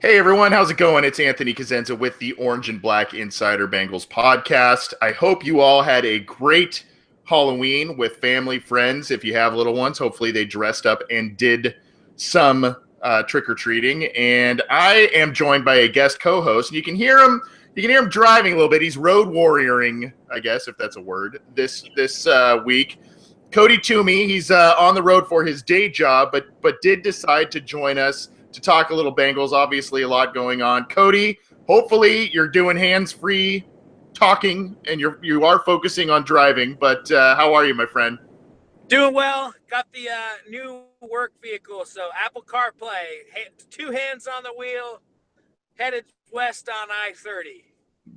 Hey everyone, how's it going? It's Anthony Cosenza with the Orange and Black Insider Bengals podcast. I hope you all had a great Halloween with family, friends. If you have little ones, hopefully they dressed up and did some trick-or-treating. And I am joined by a guest co-host, and you can hear him. You can hear him driving a little bit. He's road warrioring, I guess, if that's a word, this week. Cody Toomey, he's on the road for his day job, but did decide to join us to talk a little Bengals. Obviously, a lot going on. Cody, hopefully you're doing hands-free talking and you are focusing on driving. But how are you, my friend? Doing well. Got the new work vehicle, so Apple CarPlay. 2 hands on the wheel, headed west on I-30.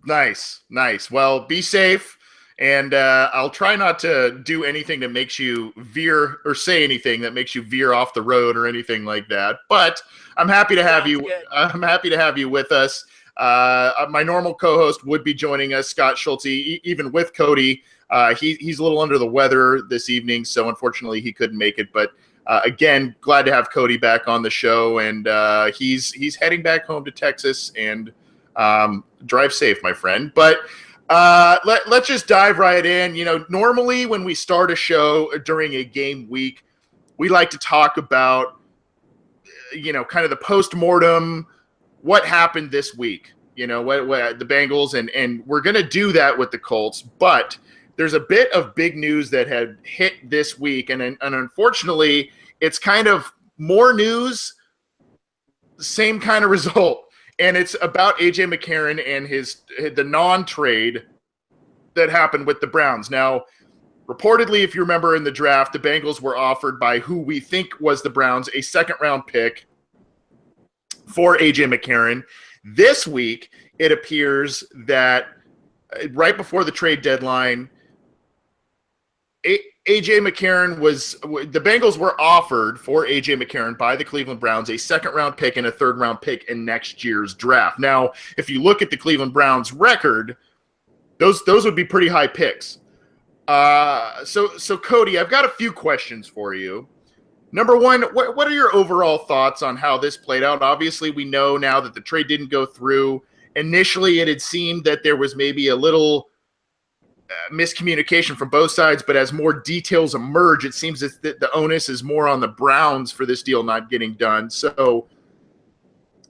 Nice. Well, be safe. And I'll try not to do anything that makes you veer or say anything that makes you veer off the road or anything like that. But I'm happy to have you. Good. I'm happy to have you with us. My normal co-host would be joining us, Scott Schultze, even with Cody. He's a little under the weather this evening, so unfortunately he couldn't make it. But again, glad to have Cody back on the show, and he's heading back home to Texas. And drive safe, my friend. But let's just dive right in. You know, normally when we start a show during a game week, we like to talk about, kind of the post-mortem, what happened this week, what the Bengals, and we're going to do that with the Colts. But there's a bit of big news that had hit this week, and unfortunately, it's kind of more news, same kind of result. And it's about AJ McCarron and the non-trade that happened with the Browns. Now, reportedly, if you remember in the draft, the Bengals were offered by who we think was the Browns a second-round pick for AJ McCarron. This week, it appears that right before the trade deadline, AJ McCarron the Bengals were offered for AJ McCarron by the Cleveland Browns a second-round pick and a third-round pick in next year's draft. Now, if you look at the Cleveland Browns record, those would be pretty high picks. So Cody, I've got a few questions for you. Number one, what are your overall thoughts on how this played out? Obviously, we know now that the trade didn't go through. Initially, it had seemed that there was maybe a little miscommunication from both sides, but as more details emerge, it seems that the onus is more on the Browns for this deal not getting done. So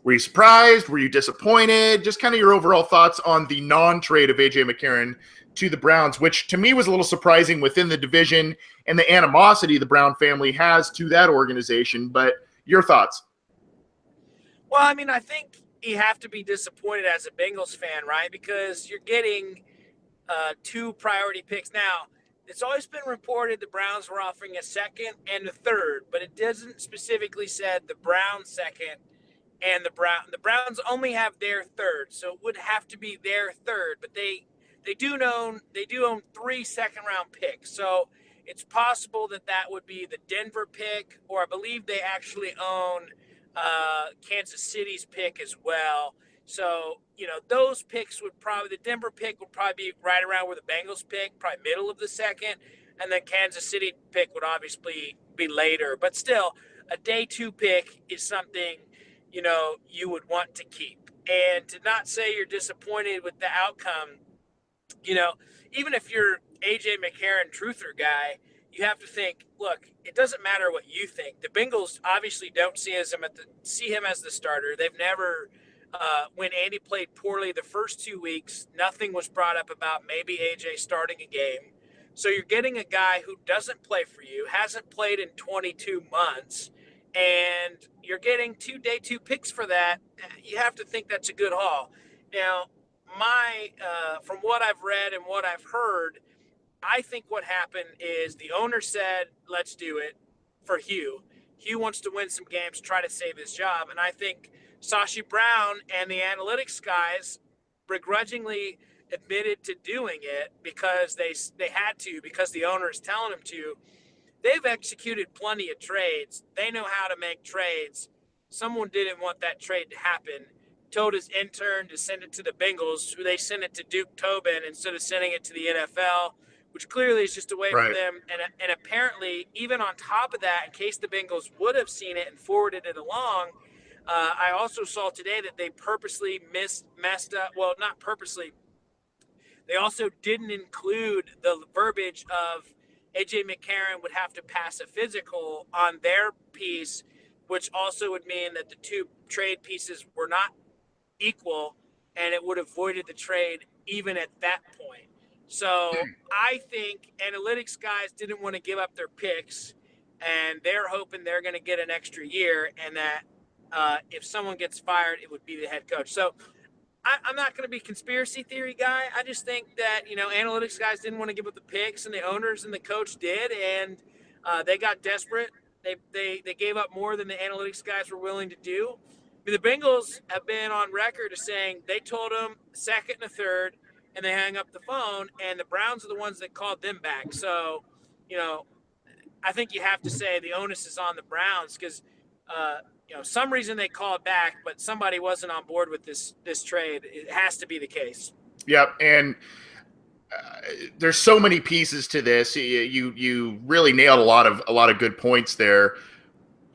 were you surprised? Were you disappointed? Just kind of your overall thoughts on the non-trade of AJ McCarron to the Browns, which to me was a little surprising within the division and the animosity the Brown family has to that organization. But your thoughts? Well, I mean, I think you have to be disappointed as a Bengals fan, right? Because you're getting 2 priority picks. Now, it's always been reported the Browns were offering a second and a third, but it doesn't specifically said the Browns second and the Browns only have their third, so it would have to be their third. But they do own 3 second-round picks, so it's possible that would be the Denver pick, or I believe they actually own Kansas City's pick as well. So, those picks the Denver pick would probably be right around where the Bengals pick, probably middle of the second. And then Kansas City pick would obviously be later. But still, a day 2 pick is something, you would want to keep. And to not say you're disappointed with the outcome, even if you're AJ McCarron truther guy, you have to think, look, it doesn't matter what you think. The Bengals obviously don't see him as the starter. They've never when Andy played poorly the first 2 weeks, nothing was brought up about maybe AJ starting a game. So you're getting a guy who doesn't play for you, hasn't played in 22 months, and you're getting 2 day 2 picks for that. You have to think that's a good haul. Now, from what I've read and what I've heard, I think what happened is the owner said, let's do it for Hugh. Hugh wants to win some games, try to save his job. And I think Sashi Brown and the analytics guys begrudgingly admitted to doing it because they had to, because the owner is telling them to. They've executed plenty of trades. They know how to make trades. Someone didn't want that trade to happen. Told his intern to send it to the Bengals, who they sent it to Duke Tobin instead of sending it to the NFL, which clearly is just a way for them. And apparently, even on top of that, in case the Bengals would have seen it and forwarded it along, I also saw today that they purposely messed up. Well, not purposely. They also didn't include the verbiage of AJ McCarron would have to pass a physical on their piece, which also would mean that the two trade pieces were not equal, and it would have voided the trade even at that point. So I think analytics guys didn't want to give up their picks, and they're hoping they're going to get an extra year, and that if someone gets fired, it would be the head coach. So I'm not going to be conspiracy theory guy. I just think that analytics guys didn't want to give up the picks, and the owners and the coach did, and they got desperate. They gave up more than the analytics guys were willing to do. I mean, the Bengals have been on record as saying they told them second and a third, and they hang up the phone, and the Browns are the ones that called them back. So, I think you have to say the onus is on the Browns because some reason they called back, but somebody wasn't on board with this trade. It has to be the case. Yep, and there's so many pieces to this. You really nailed a lot of good points there.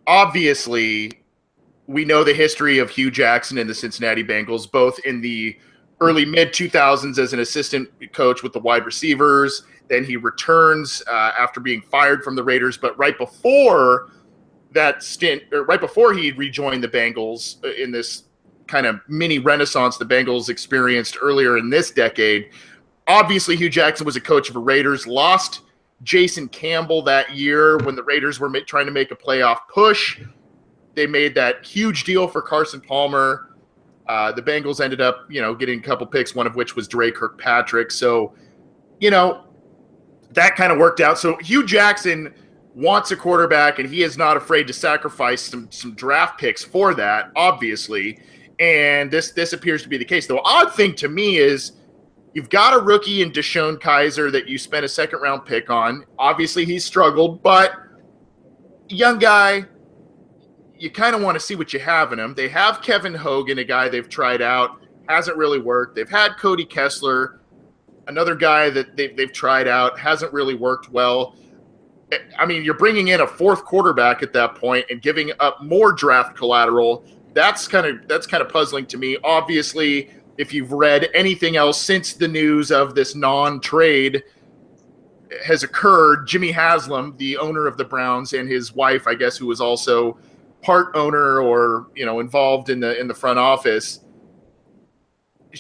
Obviously, we know the history of Hugh Jackson and the Cincinnati Bengals, both in the early mid-2000s as an assistant coach with the wide receivers. Then he returns after being fired from the Raiders, but right before that stint, or right before he rejoined the Bengals in this kind of mini renaissance the Bengals experienced earlier in this decade. Obviously, Hugh Jackson was a coach of the Raiders, lost Jason Campbell that year when the Raiders were trying to make a playoff push. They made that huge deal for Carson Palmer. The Bengals ended up, getting a couple picks, one of which was Dre Kirkpatrick. So, that kind of worked out. So Hugh Jackson wants a quarterback, and he is not afraid to sacrifice some draft picks for that, obviously. And this appears to be the case. The odd thing to me is you've got a rookie in Deshaun Kaiser that you spent a second-round pick on. Obviously, he's struggled, but young guy, you kind of want to see what you have in him. They have Kevin Hogan, a guy they've tried out, hasn't really worked. They've had Cody Kessler, another guy that they've tried out, hasn't really worked well. I mean, you're bringing in a fourth quarterback at that point and giving up more draft collateral. That's kind of puzzling to me. Obviously, if you've read anything else since the news of this non-trade has occurred, Jimmy Haslam, the owner of the Browns, and his wife, I guess, who was also part owner or involved in the front office,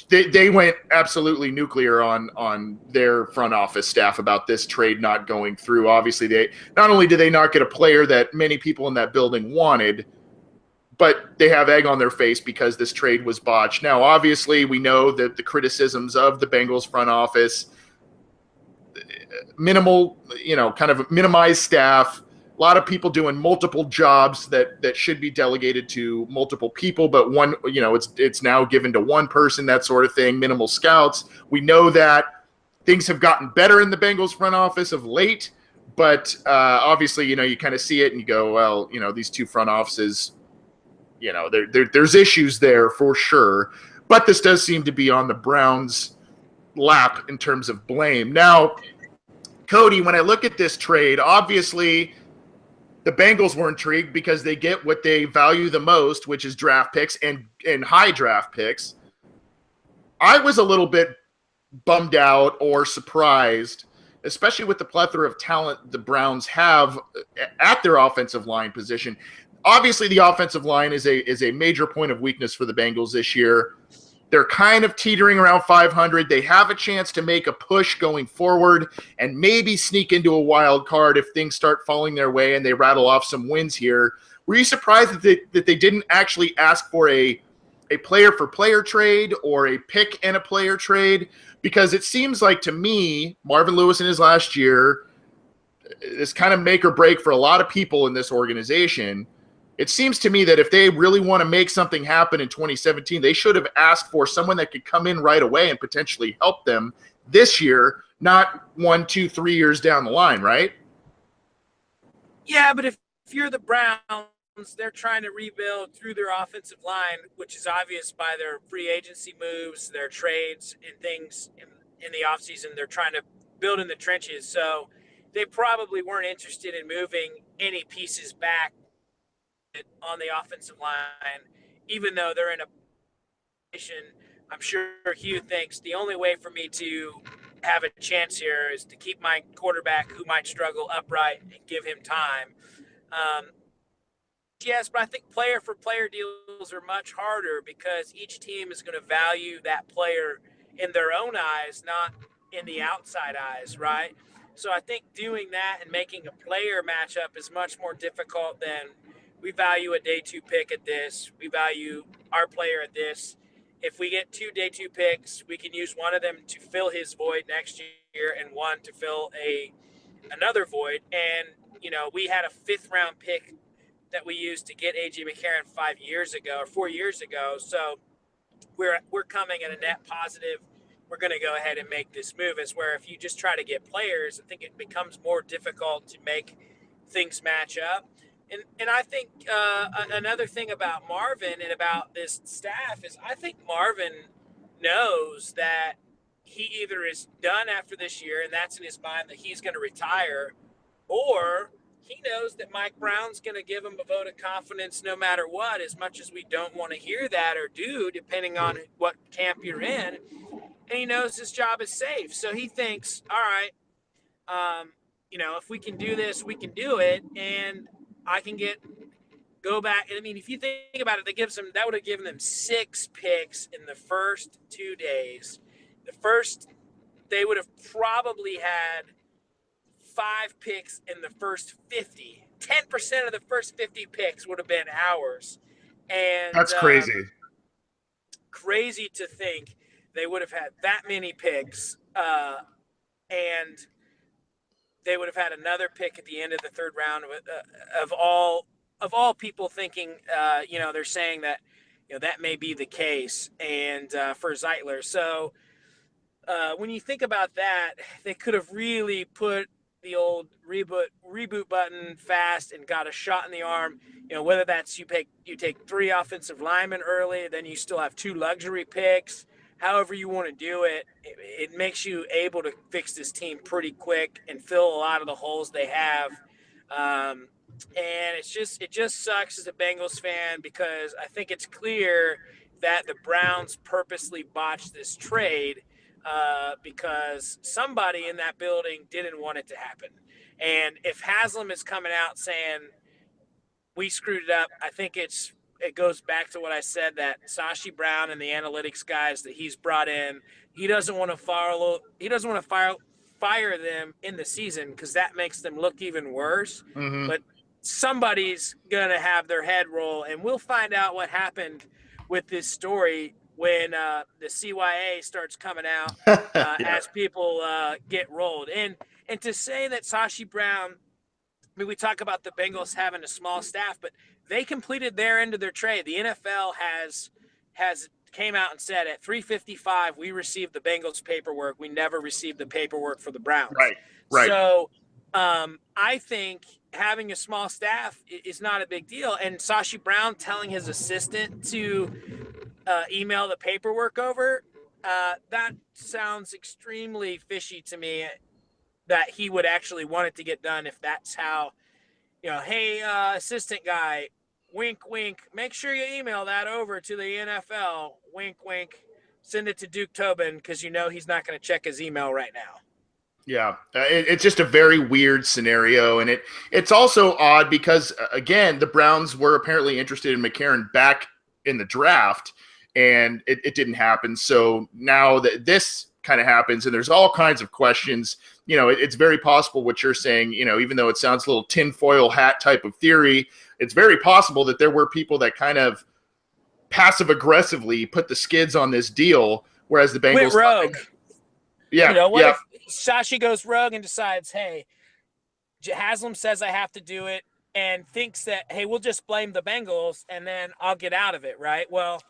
they went absolutely nuclear on their front office staff about this trade not going through. Obviously, they not only did they not get a player that many people in that building wanted, but they have egg on their face because this trade was botched. Now, obviously, we know that the criticisms of the Bengals front office, minimal, kind of minimized staff, a lot of people doing multiple jobs that should be delegated to multiple people, but one, it's now given to one person, that sort of thing, minimal scouts. We know that things have gotten better in the Bengals front office of late, but obviously, you kind of see it and you go, well, these two front offices, there's issues there for sure, but this does seem to be on the Browns' lap in terms of blame. Now, Cody, when I look at this trade, obviously the Bengals were intrigued because they get what they value the most, which is draft picks and high draft picks. I was a little bit bummed out or surprised, especially with the plethora of talent the Browns have at their offensive line position. Obviously, the offensive line is a major point of weakness for the Bengals this year. They're kind of teetering around 500. They have a chance to make a push going forward and maybe sneak into a wild card if things start falling their way and they rattle off some wins here. Were you surprised that they didn't actually ask for a player-for-player trade or a pick and a player trade? Because it seems like, to me, Marvin Lewis in his last year, this kind of make or break for a lot of people in this organization. It seems to me that if they really want to make something happen in 2017, they should have asked for someone that could come in right away and potentially help them this year, not 1, 2, 3 years down the line, right? Yeah, but if you're the Browns, they're trying to rebuild through their offensive line, which is obvious by their free agency moves, their trades, and things in the offseason. They're trying to build in the trenches. So they probably weren't interested in moving any pieces back on the offensive line. even though they're in a position, I'm sure Hugh thinks the only way for me to have a chance here is to keep my quarterback who might struggle upright and give him time. Um, yes, but I think player for player deals are much harder because each team is going to value that player in their own eyes, not in the outside eyes, right? So I think doing that and making a player matchup is much more difficult than we value a day two pick at this. We value our player at this. If we get 2 day two picks, we can use one of them to fill his void next year and one to fill another void. And we had a 5th round pick that we used to get AJ McCarron 5 years ago or 4 years ago. So we're coming at a net positive. We're going to go ahead and make this move. As where if you just try to get players, I think it becomes more difficult to make things match up. And I think another thing about Marvin and about this staff is I think Marvin knows that he either is done after this year, and that's in his mind that he's going to retire, or he knows that Mike Brown's going to give him a vote of confidence no matter what, as much as we don't want to hear that or do, depending on what camp you're in. And he knows his job is safe. So he thinks, all right, if we can do this, we can do it. And I can go back. I mean, if you think about it, that would have given them 6 picks in the first 2 days. They would have probably had 5 picks in the first 50. 10% of the first 50 picks would have been ours. And that's crazy. Crazy to think they would have had that many picks, and they would have had another pick at the end of the 3rd round of all people thinking, they're saying that, that may be the case, and for Zeitler. So when you think about that, they could have really put the old reboot button fast and got a shot in the arm. Whether that's you take 3 offensive linemen early, then you still have 2 luxury picks. However you want to do it, it makes you able to fix this team pretty quick and fill a lot of the holes they have. And it just sucks as a Bengals fan because I think it's clear that the Browns purposely botched this trade because somebody in that building didn't want it to happen. And if Haslam is coming out saying we screwed it up, I think it goes back to what I said, that Sashi Brown and the analytics guys that he's brought in, he doesn't want to fire them in the season because that makes them look even worse. Mm-hmm. But somebody's going to have their head roll, and we'll find out what happened with this story when the CYA starts coming out as people get rolled. And to say that Sashi Brown, I mean, we talk about the Bengals having a small staff, but they completed their end of their trade. The NFL has came out and said at 3:55 we received the Bengals paperwork. We never received the paperwork for the Browns. Right. So I think having a small staff is not a big deal. And Sashi Brown telling his assistant to email the paperwork over, that sounds extremely fishy to me, that he would actually want it to get done if that's how, hey, assistant guy, wink, wink, make sure you email that over to the NFL, wink, wink, send it to Duke Tobin because he's not going to check his email right now. Yeah, it's just a very weird scenario, and it's also odd because, again, the Browns were apparently interested in McCarron back in the draft, and it didn't happen. So now that this kind of happens, and there's all kinds of questions, it's very possible what you're saying, even though it sounds a little tinfoil hat type of theory, it's very possible that there were people that kind of passive-aggressively put the skids on this deal, whereas the Bengals... Went rogue. Yeah. If Sashi goes rogue and decides, hey, Haslam says I have to do it, and thinks that, hey, we'll just blame the Bengals and then I'll get out of it, right? Well,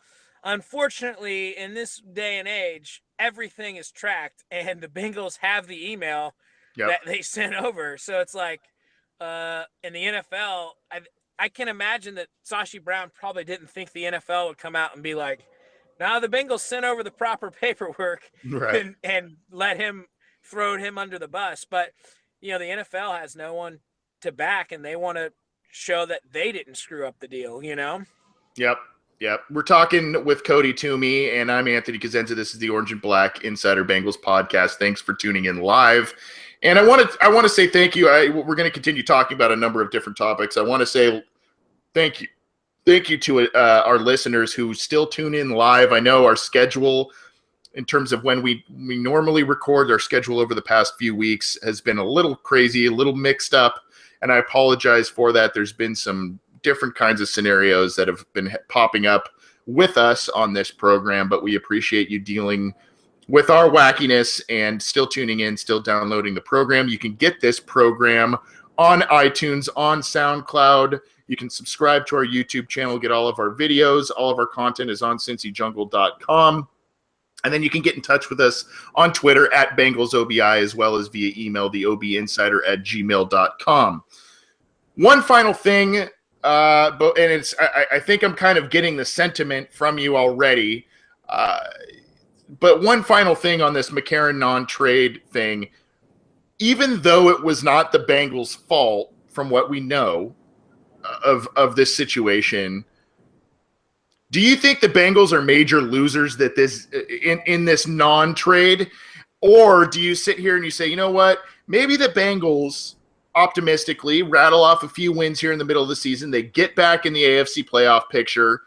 unfortunately, in this day and age, everything is tracked, and the Bengals have the email that they sent over. So it's like in the NFL, I can imagine that Sashi Brown probably didn't think the NFL would come out and be like, now the Bengals sent over the proper paperwork and let him throw him under the bus. But, the NFL has no one to back, and they want to show that they didn't screw up the deal, Yep. Yeah, we're talking with Cody Toomey, and I'm Anthony Cosenza. This is the Orange and Black Insider Bengals podcast. Thanks for tuning in live. And I want to say thank you. We're going to continue talking about a number of different topics. I want to say thank you to our listeners who still tune in live. I know our schedule, in terms of when we normally record, our schedule over the past few weeks has been a little crazy, a little mixed up, and I apologize for that. There's been some different kinds of scenarios that have been popping up with us on this program, but we appreciate you dealing with our wackiness and still tuning in, still downloading the program. You can get this program on iTunes, on SoundCloud. You can subscribe to our YouTube channel, get all of our videos. All of our content is on cincyjungle.com. And then you can get in touch with us on Twitter at BengalsOBI, as well as via email, theobinsider@gmail.com. One final thing, I think I'm kind of getting the sentiment from you already. But one final thing on this McCarron non-trade thing, even though it was not the Bengals' fault from what we know of this situation, do you think the Bengals are major losers that in this non-trade? Or do you sit here and you say, you know what, maybe the Bengals optimistically rattle off a few wins here in the middle of the season, they get back in the AFC playoff picture,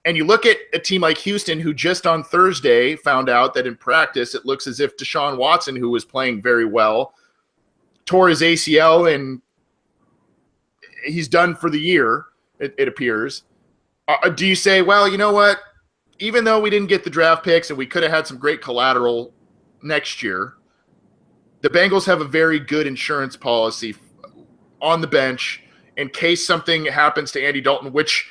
and you look at a team like Houston, who just on Thursday found out that in practice it looks as if Deshaun Watson, who was playing very well, tore his ACL and he's done for the year, it appears. Do you say, well, you know what, even though we didn't get the draft picks and we could have had some great collateral next year, the Bengals have a very good insurance policy on the bench in case something happens to Andy Dalton, which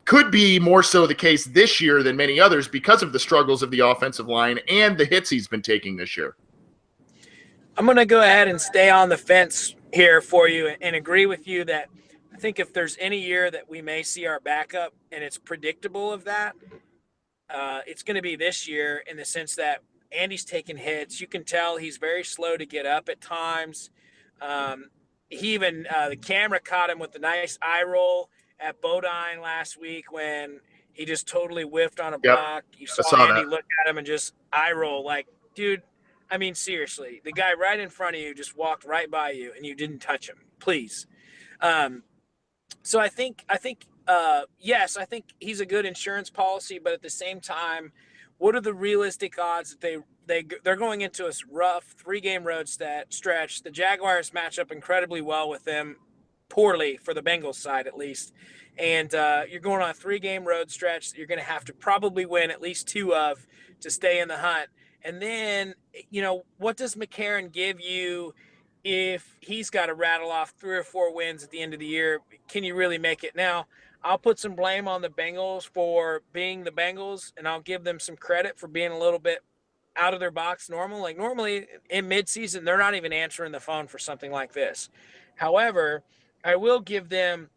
could be more so the case this year than many others because of the struggles of the offensive line and the hits he's been taking this year. I'm going to go ahead and stay on the fence here for you and agree with you that I think if there's any year that we may see our backup and it's predictable of that, it's going to be this year, in the sense that Andy's taking hits. You can tell he's very slow to get up at times. He even the camera caught him with a nice eye roll at Bodine last week when he just totally whiffed on a block. You saw Andy look at him and just eye roll like, dude, I mean, seriously, the guy right in front of you just walked right by you and you didn't touch him, please. So I think yes, I think he's a good insurance policy, but at the same time, what are the realistic odds that they're going into a rough 3-game road stretch? The Jaguars match up incredibly well with them, poorly for the Bengals side at least. And you're going on a 3-game road stretch that you're going to have to probably win at least 2 of to stay in the hunt. And then, you know, what does McCarron give you if he's got to rattle off 3 or 4 wins at the end of the year? Can you really make it? Now, I'll put some blame on the Bengals for being the Bengals, and I'll give them some credit for being a little bit out of their box normal. Like normally in midseason, they're not even answering the phone for something like this. However, I will give them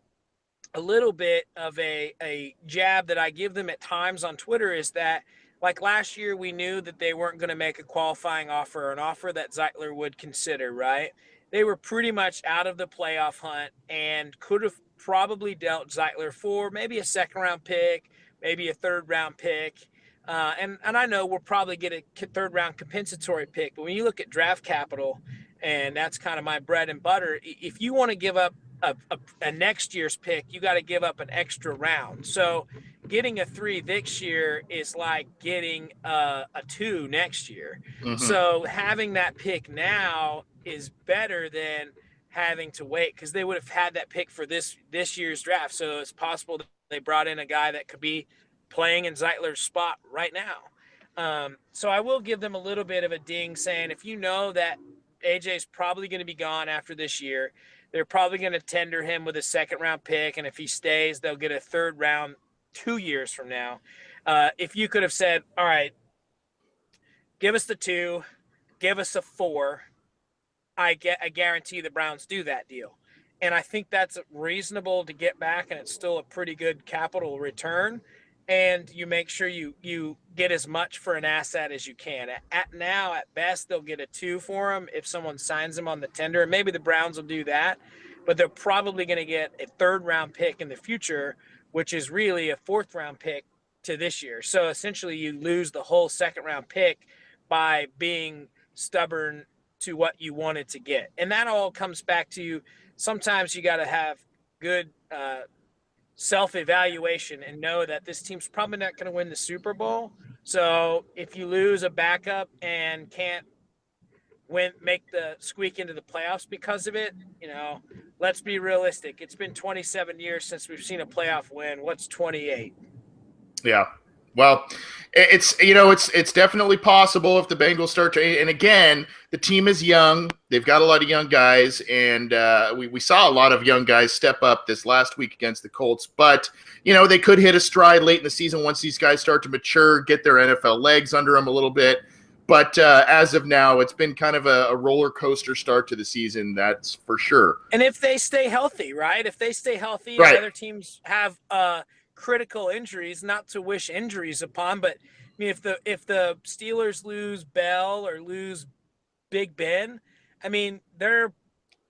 a little bit of a jab that I give them at times on Twitter, is that, like last year, we knew that they weren't going to make a qualifying offer, an offer that Zeitler would consider, right? They were pretty much out of the playoff hunt and could have probably dealt Zeitler for maybe a 2nd-round pick, maybe a 3rd-round pick. And I know we'll probably get a 3rd-round compensatory pick, but when you look at draft capital, and that's kind of my bread and butter, if you want to give up a next year's pick, you got to give up an extra round. So getting a 3 this year is like getting a 2 next year. Mm-hmm. So having that pick now is better than having to wait, because they would have had that pick for this year's draft. So it's possible that they brought in a guy that could be playing in Zeitler's spot right now. So I will give them a little bit of a ding, saying if you know that AJ's probably going to be gone after this year, they're probably going to tender him with a 2nd-round pick, and if he stays, they'll get a 3rd round 2 years from now. If you could have said, all right, give us the 2, give us a 4, I guarantee the Browns do that deal. And I think that's reasonable to get back, and it's still a pretty good capital return. And you make sure you get as much for an asset as you can. At best, they'll get a 2 for him if someone signs him on the tender. And maybe the Browns will do that. but they're probably going to get a 3rd-round pick in the future, which is really a 4th-round pick to this year. So essentially you lose the whole 2nd-round pick by being stubborn to what you wanted to get. And that all comes back to sometimes you got to have good self-evaluation and know that this team's probably not going to win the Super Bowl. So if you lose a backup and can't make the squeak into the playoffs because of it, let's be realistic. It's been 27 years since we've seen a playoff win. What's 28? Yeah. Well, it's definitely possible if the Bengals start to, and again, the team is young. They've got a lot of young guys, and we saw a lot of young guys step up this last week against the Colts. But, they could hit a stride late in the season once these guys start to mature, get their NFL legs under them a little bit. But as of now, it's been kind of a roller coaster start to the season, that's for sure. And if they stay healthy, right? If they stay healthy, right. Other teams have critical injuries, not to wish injuries upon, but I mean, if the Steelers lose Bell or lose Big Ben, I mean, their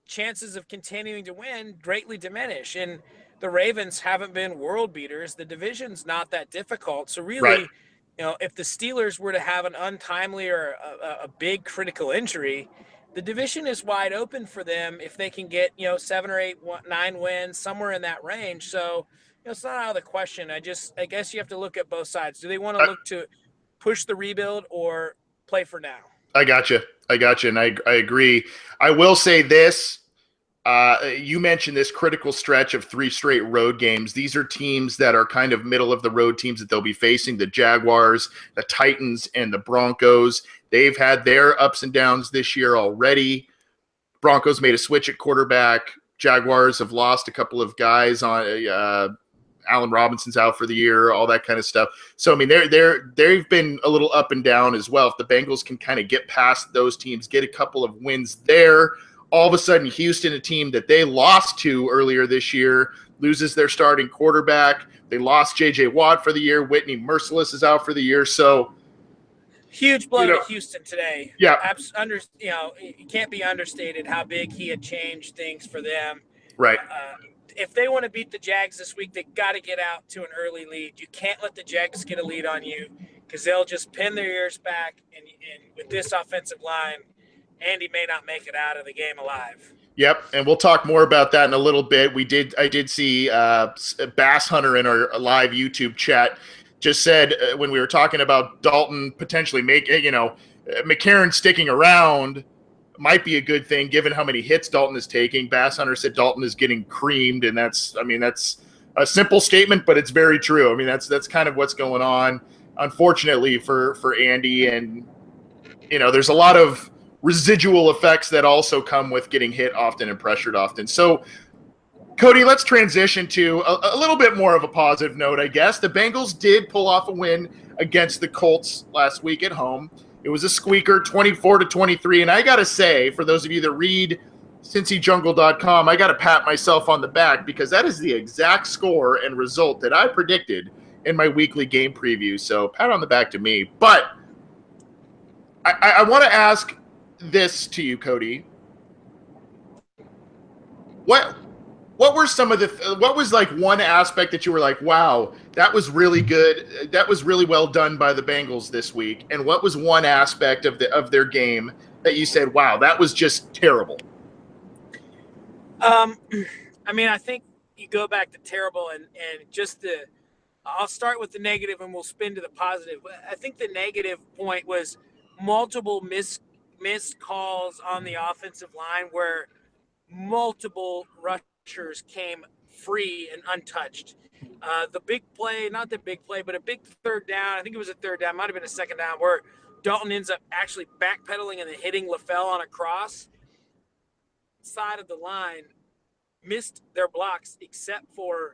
chances of continuing to win greatly diminish. And the Ravens haven't been world beaters. The division's not that difficult. So really, right. If the Steelers were to have an untimely or a big critical injury, the division is wide open for them if they can get, 7 or 8, 9 wins, somewhere in that range. So, it's not out of the question. I guess you have to look at both sides. Do they want to look to push the rebuild or play for now? I got you. And I agree. I will say this. You mentioned this critical stretch of 3 straight road games. These are teams that are kind of middle of the road teams that they'll be facing, the Jaguars, the Titans, and the Broncos. They've had their ups and downs this year already. Broncos made a switch at quarterback. Jaguars have lost a couple of guys on Allen Robinson's out for the year, all that kind of stuff. So, I mean, they've been a little up and down as well. If the Bengals can kind of get past those teams, get a couple of wins there, all of a sudden Houston, a team that they lost to earlier this year, loses their starting quarterback. They lost J.J. Watt for the year. Whitney Merciless is out for the year. So, huge blow to Houston today. Yeah. It can't be understated how big he had changed things for them. Right. If they want to beat the Jags this week, they got to get out to an early lead. You can't let the Jags get a lead on you because they'll just pin their ears back. And with this offensive line, Andy may not make it out of the game alive. Yep, and we'll talk more about that in a little bit. I did see Bass Hunter in our live YouTube chat just said when we were talking about Dalton potentially McCarron sticking around might be a good thing given how many hits Dalton is taking. Bass Hunter said Dalton is getting creamed, and that's a simple statement, but it's very true. I mean, that's kind of what's going on, unfortunately for Andy, and there's a lot of residual effects that also come with getting hit often and pressured often. So, Cody, let's transition to a little bit more of a positive note, I guess. The Bengals did pull off a win against the Colts last week at home. It was a squeaker, 24-23. And I got to say, for those of you that read CincyJungle.com, I got to pat myself on the back because that is the exact score and result that I predicted in my weekly game preview. So pat on the back to me. But I want to ask this to you, Cody. What were some of what was like one aspect that you were like, wow, that was really good. That was really well done by the Bengals this week. And what was one aspect of their game that you said, wow, that was just terrible? I think you go back to terrible and just I'll start with the negative and we'll spin to the positive. I think the negative point was multiple missed calls on the offensive line where multiple rushers came free and untouched. The big play, not the big play, but a big 3rd down. I think it was a 3rd down, might have been a 2nd down, where Dalton ends up actually backpedaling and then hitting LaFell on a cross. Side of the line missed their blocks except for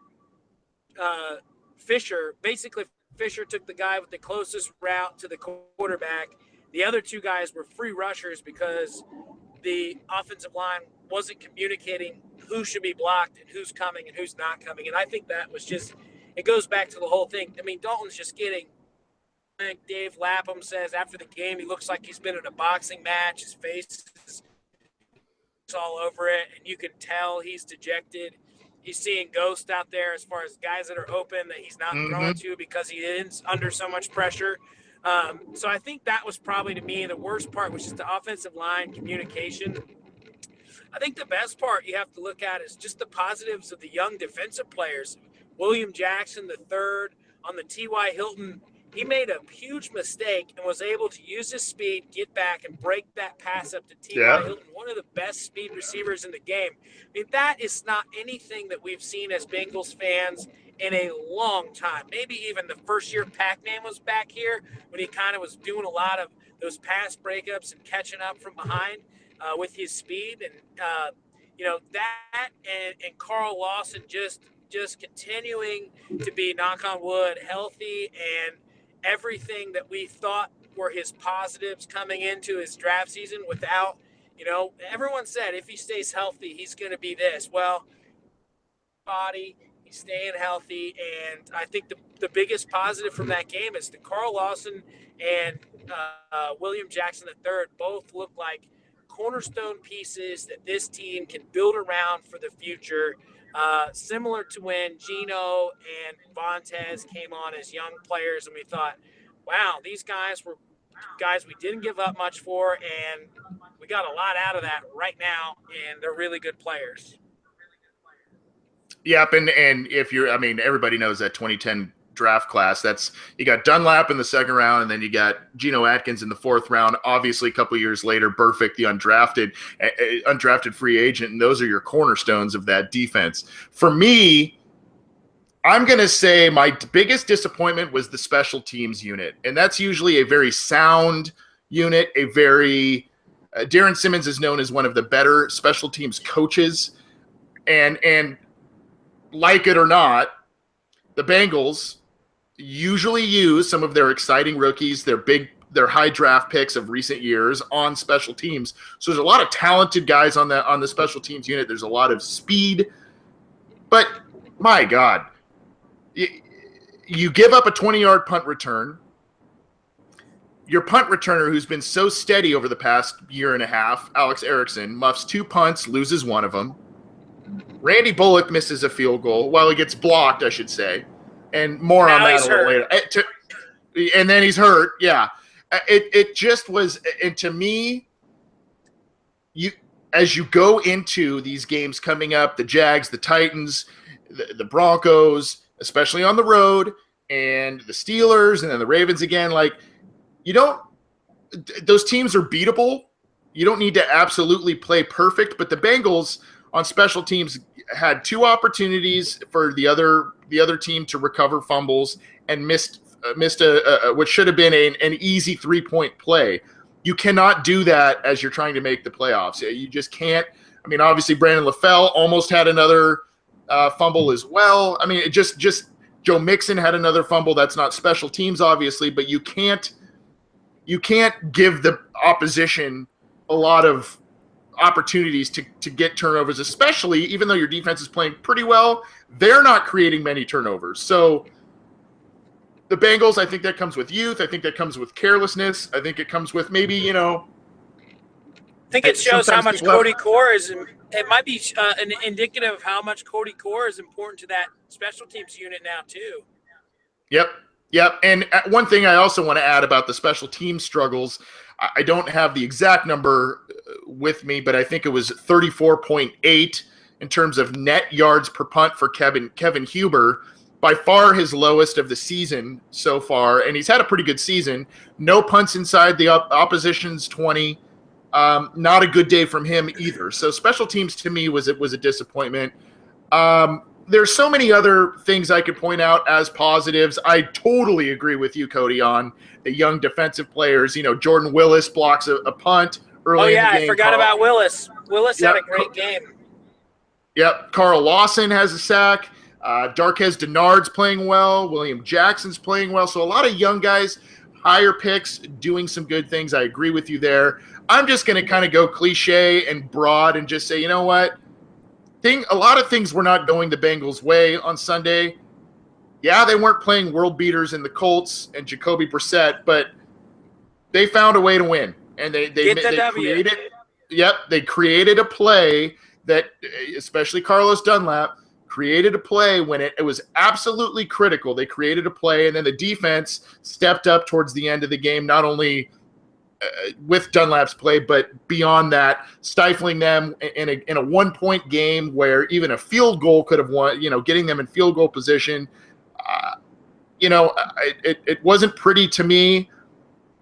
Fisher. Basically, Fisher took the guy with the closest route to the quarterback. The other 2 guys were free rushers because the offensive line wasn't communicating who should be blocked and who's coming and who's not coming. And I think that was just, it goes back to the whole thing. I mean, Dalton's just getting, I think Dave Lapham says after the game, he looks like he's been in a boxing match. His face is all over it, and you can tell he's dejected. He's seeing ghosts out there as far as guys that are open that he's not throwing to because he is under so much pressure. So I think that was probably, to me, the worst part was just the offensive line communication. I think the best part you have to look at is just the positives of the young defensive players. William Jackson, the third, on the T.Y. Hilton, he made a huge mistake and was able to use his speed, get back, and break that pass up to T.Y. Hilton, one of the best speed receivers in the game. I mean, that is not anything that we've seen as Bengals fans in a long time. Maybe even the first year Pac-Man was back here when he kind of was doing a lot of those pass breakups and catching up from behind with his speed. And, that and Carl Lawson just continuing to be, knock on wood, healthy, and everything that we thought were his positives coming into his draft season without, everyone said if he stays healthy, he's going to be this. Well, body, he's staying healthy, and I think the biggest positive from that game is that Carl Lawson and William Jackson III both look like cornerstone pieces that this team can build around for the future. Similar to when Geno and Vontaze came on as young players, and we thought, wow, these guys were guys we didn't give up much for, and we got a lot out of that right now, and they're really good players. Yep, and if you're, everybody knows that 2010 draft class. That's, you got Dunlap in the second round, and then you got Geno Atkins in the fourth round. Obviously, a couple years later, Burfict, the undrafted free agent, and those are your cornerstones of that defense. For me, I'm going to say my biggest disappointment was the special teams unit, and that's usually a very sound unit, a very Darren Simmons is known as one of the better special teams coaches, and like it or not, the Bengals usually use some of their exciting rookies, their high draft picks of recent years on special teams. So there's a lot of talented guys on the special teams unit. There's a lot of speed, but my God, you give up a 20-yard punt return. Your punt returner, who's been so steady over the past year and a half, Alex Erickson, muffs 2 punts, loses one of them. Randy Bullock misses a field goal. Well, he gets blocked, I should say. And more on that a little later. And then he's hurt. Yeah. It just was, and to me, as you go into these games coming up, the Jags, the Titans, the Broncos, especially on the road, and the Steelers, and then the Ravens again, those teams are beatable. You don't need to absolutely play perfect, but the Bengals on special teams had 2 opportunities for the other team to recover fumbles and missed what should have been an easy 3-point play. You cannot do that as you're trying to make the playoffs. You just can't. Obviously Brandon LaFell almost had another fumble as well. It just Joe Mixon had another fumble. That's not special teams, obviously, but you can't give the opposition a lot of opportunities to get turnovers, especially even though your defense is playing pretty well. They're not creating many turnovers. So the Bengals, I think that comes with youth. I think that comes with carelessness. I think it comes with maybe, I think it shows how much Cody Core is. It might be an indicative of how much Cody Core is important to that special teams unit now too. Yep. And one thing I also want to add about the special team struggles, I don't have the exact number with me, but I think it was 34.8 in terms of net yards per punt for Kevin Huber, by far his lowest of the season so far, and he's had a pretty good season. No punts inside the opposition's 20. Not a good day from him either. So special teams to me was a disappointment. There's so many other things I could point out as positives. I totally agree with you, Cody, on the young defensive players. Jordan Willis blocks a punt early in the game. I forgot about Willis. Willis had a great game. Yep. Carl Lawson has a sack. Darquez Denard's playing well. William Jackson's playing well. So a lot of young guys, higher picks, doing some good things. I agree with you there. I'm just going to kind of go cliche and broad and just say, you know what? A lot of things were not going the Bengals' way on Sunday. Yeah, they weren't playing world beaters in the Colts and Jacoby Brissett, but they found a way to win, and they created. Yep, they created a play that, especially Carlos Dunlap, created a play when it was absolutely critical. They created a play, and then the defense stepped up towards the end of the game, not only with Dunlap's play, but beyond that, stifling them in a 1-point game where even a field goal could have won, getting them in field goal position. It wasn't pretty to me,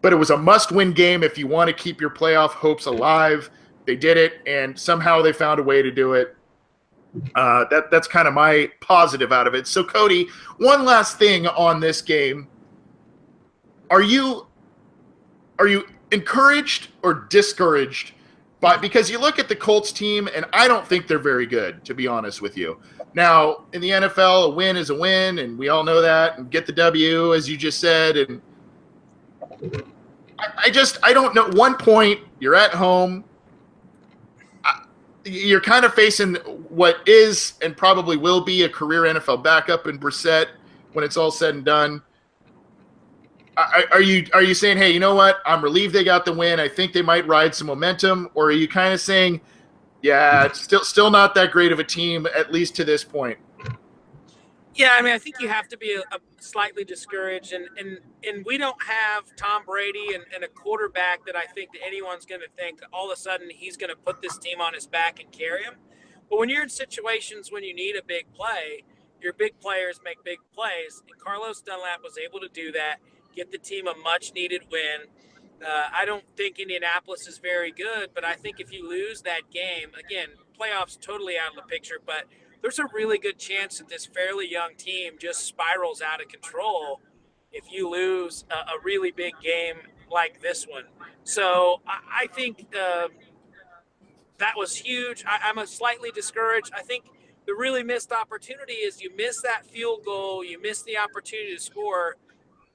but it was a must-win game if you want to keep your playoff hopes alive. They did it, and somehow they found a way to do it. That's kind of my positive out of it. So, Cody, one last thing on this game. Are you encouraged or discouraged because you look at the Colts team, and I don't think they're very good, to be honest with you. Now, in the NFL, a win is a win, and we all know that, and get the W, as you just said. And I don't know. 1 point, you're at home. You're kind of facing what is and probably will be a career NFL backup in Brissett when it's all said and done. Are you saying, hey, you know what? I'm relieved they got the win. I think they might ride some momentum. Or are you kind of saying, yeah, it's still not that great of a team, at least to this point? Yeah, I mean, I think you have to be a slightly discouraged, and we don't have Tom Brady and a quarterback that I think that anyone's going to think all of a sudden he's going to put this team on his back and carry him. But when you're in situations when you need a big play, your big players make big plays, and Carlos Dunlap was able to do that, get the team a much-needed win. I don't think Indianapolis is very good, but I think if you lose that game, again, playoffs totally out of the picture, but there's a really good chance that this fairly young team just spirals out of control if you lose a really big game like this one. So I think that was huge. I'm a slightly discouraged. I think the really missed opportunity is you miss that field goal, you miss the opportunity to score.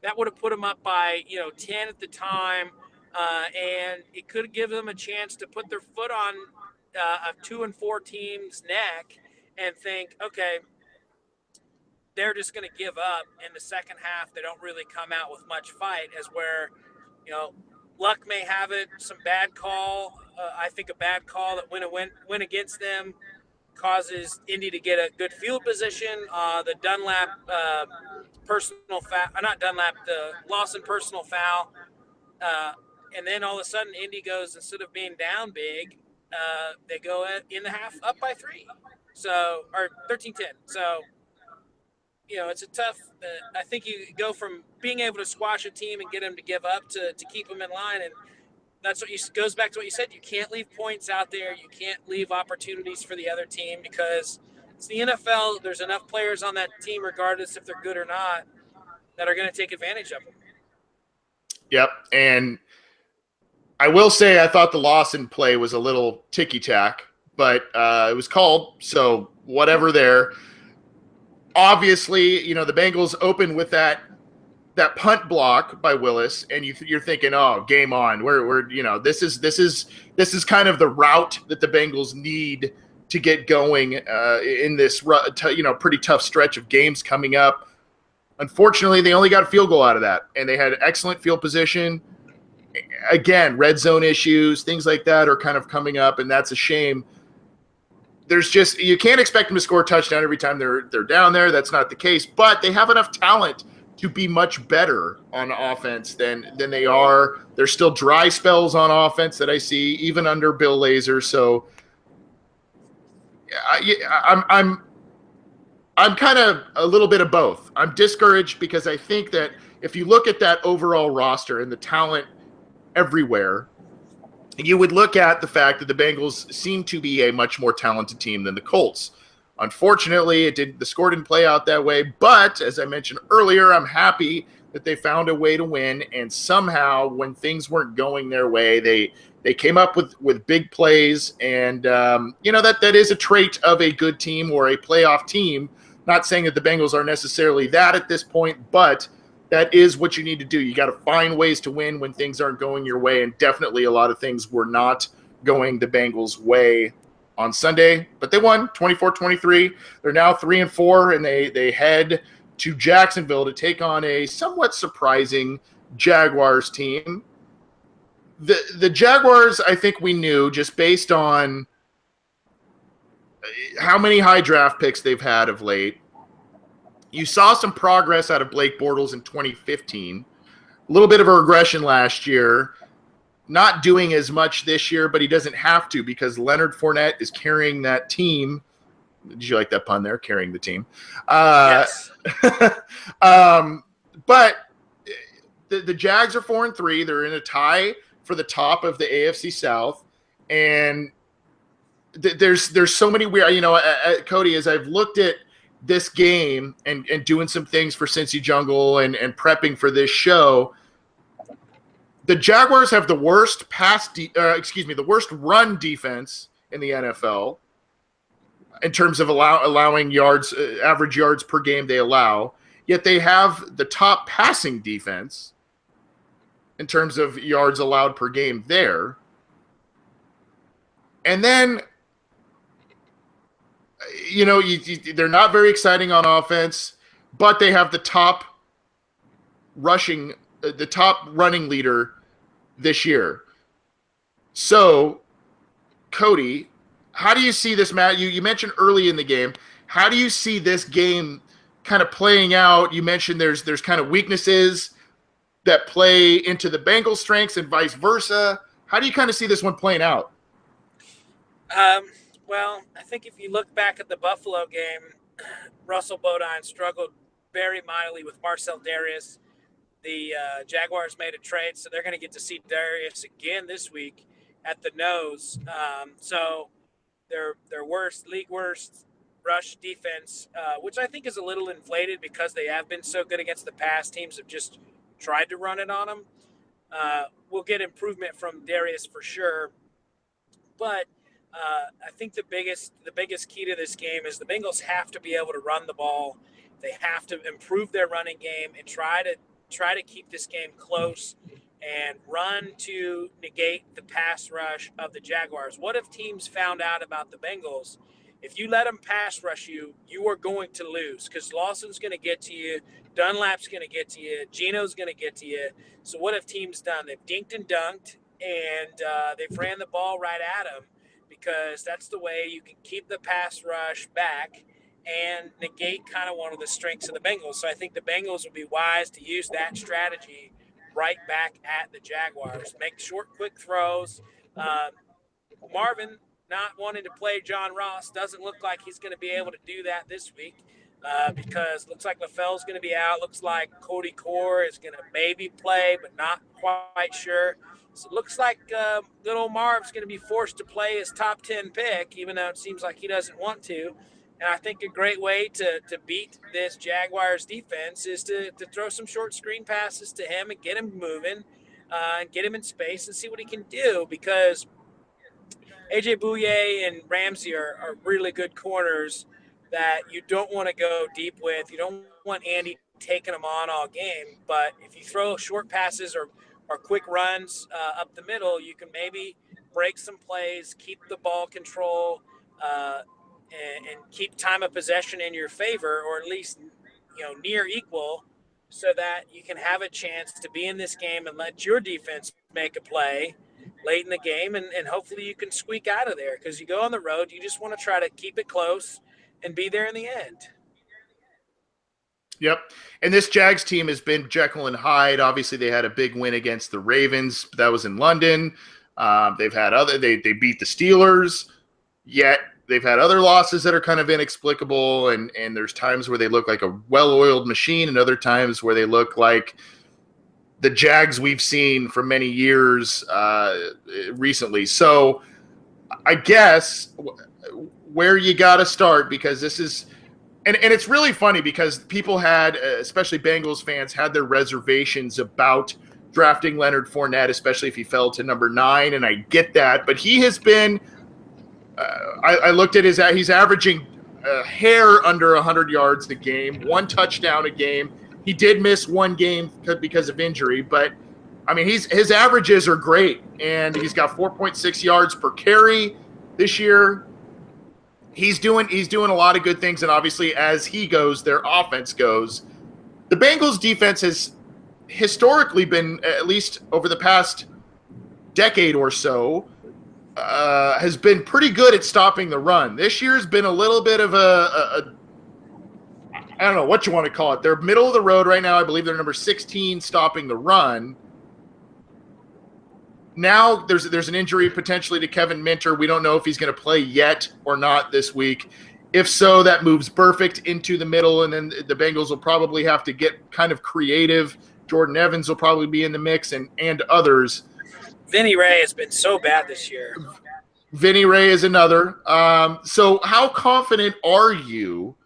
That would have put them up by 10 at the time, and it could give them a chance to put their foot on a 2-4 team's neck and think, okay, they're just going to give up in the second half. They don't really come out with much fight, as where, luck may have it, some bad call. I think a bad call that went against them causes Indy to get a good field position. The Dunlap personal foul, not Dunlap, the Lawson personal foul. And then all of a sudden, Indy goes, instead of being down big, they go in the half up by 3. So, or 13-10. So, it's a tough, I think you go from being able to squash a team and get them to give up to keep them in line. And that's goes back to what you said. You can't leave points out there. You can't leave opportunities for the other team because it's the NFL. There's enough players on that team, regardless if they're good or not, that are going to take advantage of them. Yep. And I will say I thought the Lawson play was a little ticky-tack, but it was called, so whatever there. Obviously, the Bengals open with that punt block by Willis, and you're thinking, oh, game on. We're this is kind of the route that the Bengals need to get going in this pretty tough stretch of games coming up. Unfortunately, they only got a field goal out of that, and they had excellent field position. Again, red zone issues, things like that are kind of coming up, and that's a shame. You can't expect them to score a touchdown every time they're down there. That's not the case, but they have enough talent to be much better on offense than they are. There's still dry spells on offense that I see, even under Bill Lazor. So I'm kind of a little bit of both. I'm discouraged because I think that if you look at that overall roster and the talent everywhere, you would look at the fact that the Bengals seem to be a much more talented team than the Colts. Unfortunately, the score didn't play out that way, but as I mentioned earlier, I'm happy that they found a way to win, and somehow when things weren't going their way, they came up with big plays, and that is a trait of a good team or a playoff team. Not saying that the Bengals are necessarily that at this point, but that is what you need to do. You got to find ways to win when things aren't going your way, and definitely a lot of things were not going the Bengals' way on Sunday, but they won 24-23. They're now 3-4, and they head to Jacksonville to take on a somewhat surprising Jaguars team. The Jaguars, I think we knew just based on how many high draft picks they've had of late. You saw some progress out of Blake Bortles in 2015. A little bit of a regression last year. Not doing as much this year, but he doesn't have to because Leonard Fournette is carrying that team. Did you like that pun there? Carrying the team. Yes. But the Jags are 4-3. They're in a tie for the top of the AFC South. And there's so many weird, Cody, as I've looked at this game and doing some things for Cincy Jungle and prepping for this show, the Jaguars have the worst the worst run defense in the NFL in terms of allowing yards, average yards per game they allow. Yet they have the top passing defense in terms of yards allowed per game there. And then, they're not very exciting on offense, but they have the top running leader this year. So, Cody, how do you see this, Matt? You mentioned early in the game. How do you see this game kind of playing out? You mentioned there's kind of weaknesses that play into the Bengals' strengths and vice versa. How do you kind of see this one playing out? Well, I think if you look back at the Buffalo game, Russell Bodine struggled very mightily with Marcel Darius. The Jaguars made a trade, so they're going to get to see Darius again this week at the nose. So their league worst rush defense, which I think is a little inflated because they have been so good against the pass. Teams have just tried to run it on them. We'll get improvement from Darius for sure, but I think the biggest key to this game is the Bengals have to be able to run the ball. They have to improve their running game and try to keep this game close and run to negate the pass rush of the Jaguars. What if teams found out about the Bengals? If you let them pass rush you, you are going to lose because Lawson's going to get to you, Dunlap's going to get to you, Geno's going to get to you. So what have teams done? They've dinked and dunked, and they've ran the ball right at them because that's the way you can keep the pass rush back and negate kind of one of the strengths of the Bengals. So I think the Bengals would be wise to use that strategy right back at the Jaguars. Make short, quick throws. Marvin, not wanting to play John Ross, doesn't look like he's going to be able to do that this week because looks like LaFell's going to be out. Looks like Cody Core is going to maybe play, but not quite sure. So it looks like good old Marv's going to be forced to play his top 10 pick, even though it seems like he doesn't want to. And I think a great way to beat this Jaguars defense is to throw some short screen passes to him and get him moving and get him in space and see what he can do because AJ Bouye and Ramsey are really good corners that you don't want to go deep with. You don't want Andy taking them on all game. But if you throw short passes or quick runs up the middle, you can maybe break some plays, keep the ball control, and keep time of possession in your favor, or at least near equal, so that you can have a chance to be in this game and let your defense make a play late in the game, and hopefully you can squeak out of there because you go on the road, you just want to try to keep it close and be there in the end. Yep. And this Jags team has been Jekyll and Hyde. Obviously, they had a big win against the Ravens. That was in London. They've had they beat the Steelers, yet they've had other losses that are kind of inexplicable, and there's times where they look like a well-oiled machine and other times where they look like the Jags we've seen for many years recently. So I guess where you got to start, because this is – and it's really funny because people had, especially Bengals fans, had their reservations about drafting Leonard Fournette, especially if he fell to number 9, and I get that. But he has been I looked at he's averaging a hair under 100 yards a game, 1 touchdown a game. He did miss 1 game because of injury, but I mean, his averages are great, and he's got 4.6 yards per carry this year. He's doing a lot of good things, and obviously as he goes, their offense goes. The Bengals defense has historically been, at least over the past decade or so has been pretty good at stopping the run. This year's been a little bit of a I don't know what you want to call it. They're middle of the road right now. I believe they're number 16 stopping the run. Now there's an injury potentially to Kevin Minter. We don't know if he's going to play yet or not this week. If so, that moves Burfict into the middle, and then the Bengals will probably have to get kind of creative. Jordan Evans will probably be in the mix, and others. Vinny Ray has been so bad this year. Vinny Ray is another. So how confident are you?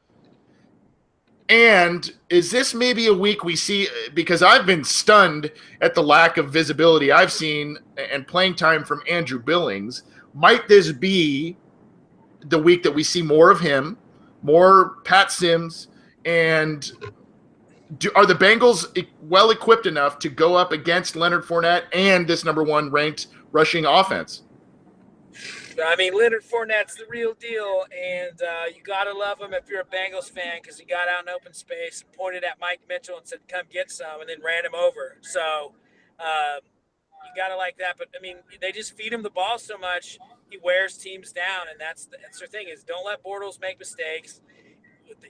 And is this maybe a week we see, because I've been stunned at the lack of visibility I've seen and playing time from Andrew Billings. Might this be the week that we see more of him, more Pat Sims, and are the Bengals well equipped enough to go up against Leonard Fournette and this number 1 ranked rushing offense? I mean, Leonard Fournette's the real deal, and you got to love him if you're a Bengals fan, because he got out in open space, pointed at Mike Mitchell and said, come get some, and then ran him over. So you got to like that. But, I mean, they just feed him the ball so much, he wears teams down, and that's their thing is don't let Bortles make mistakes.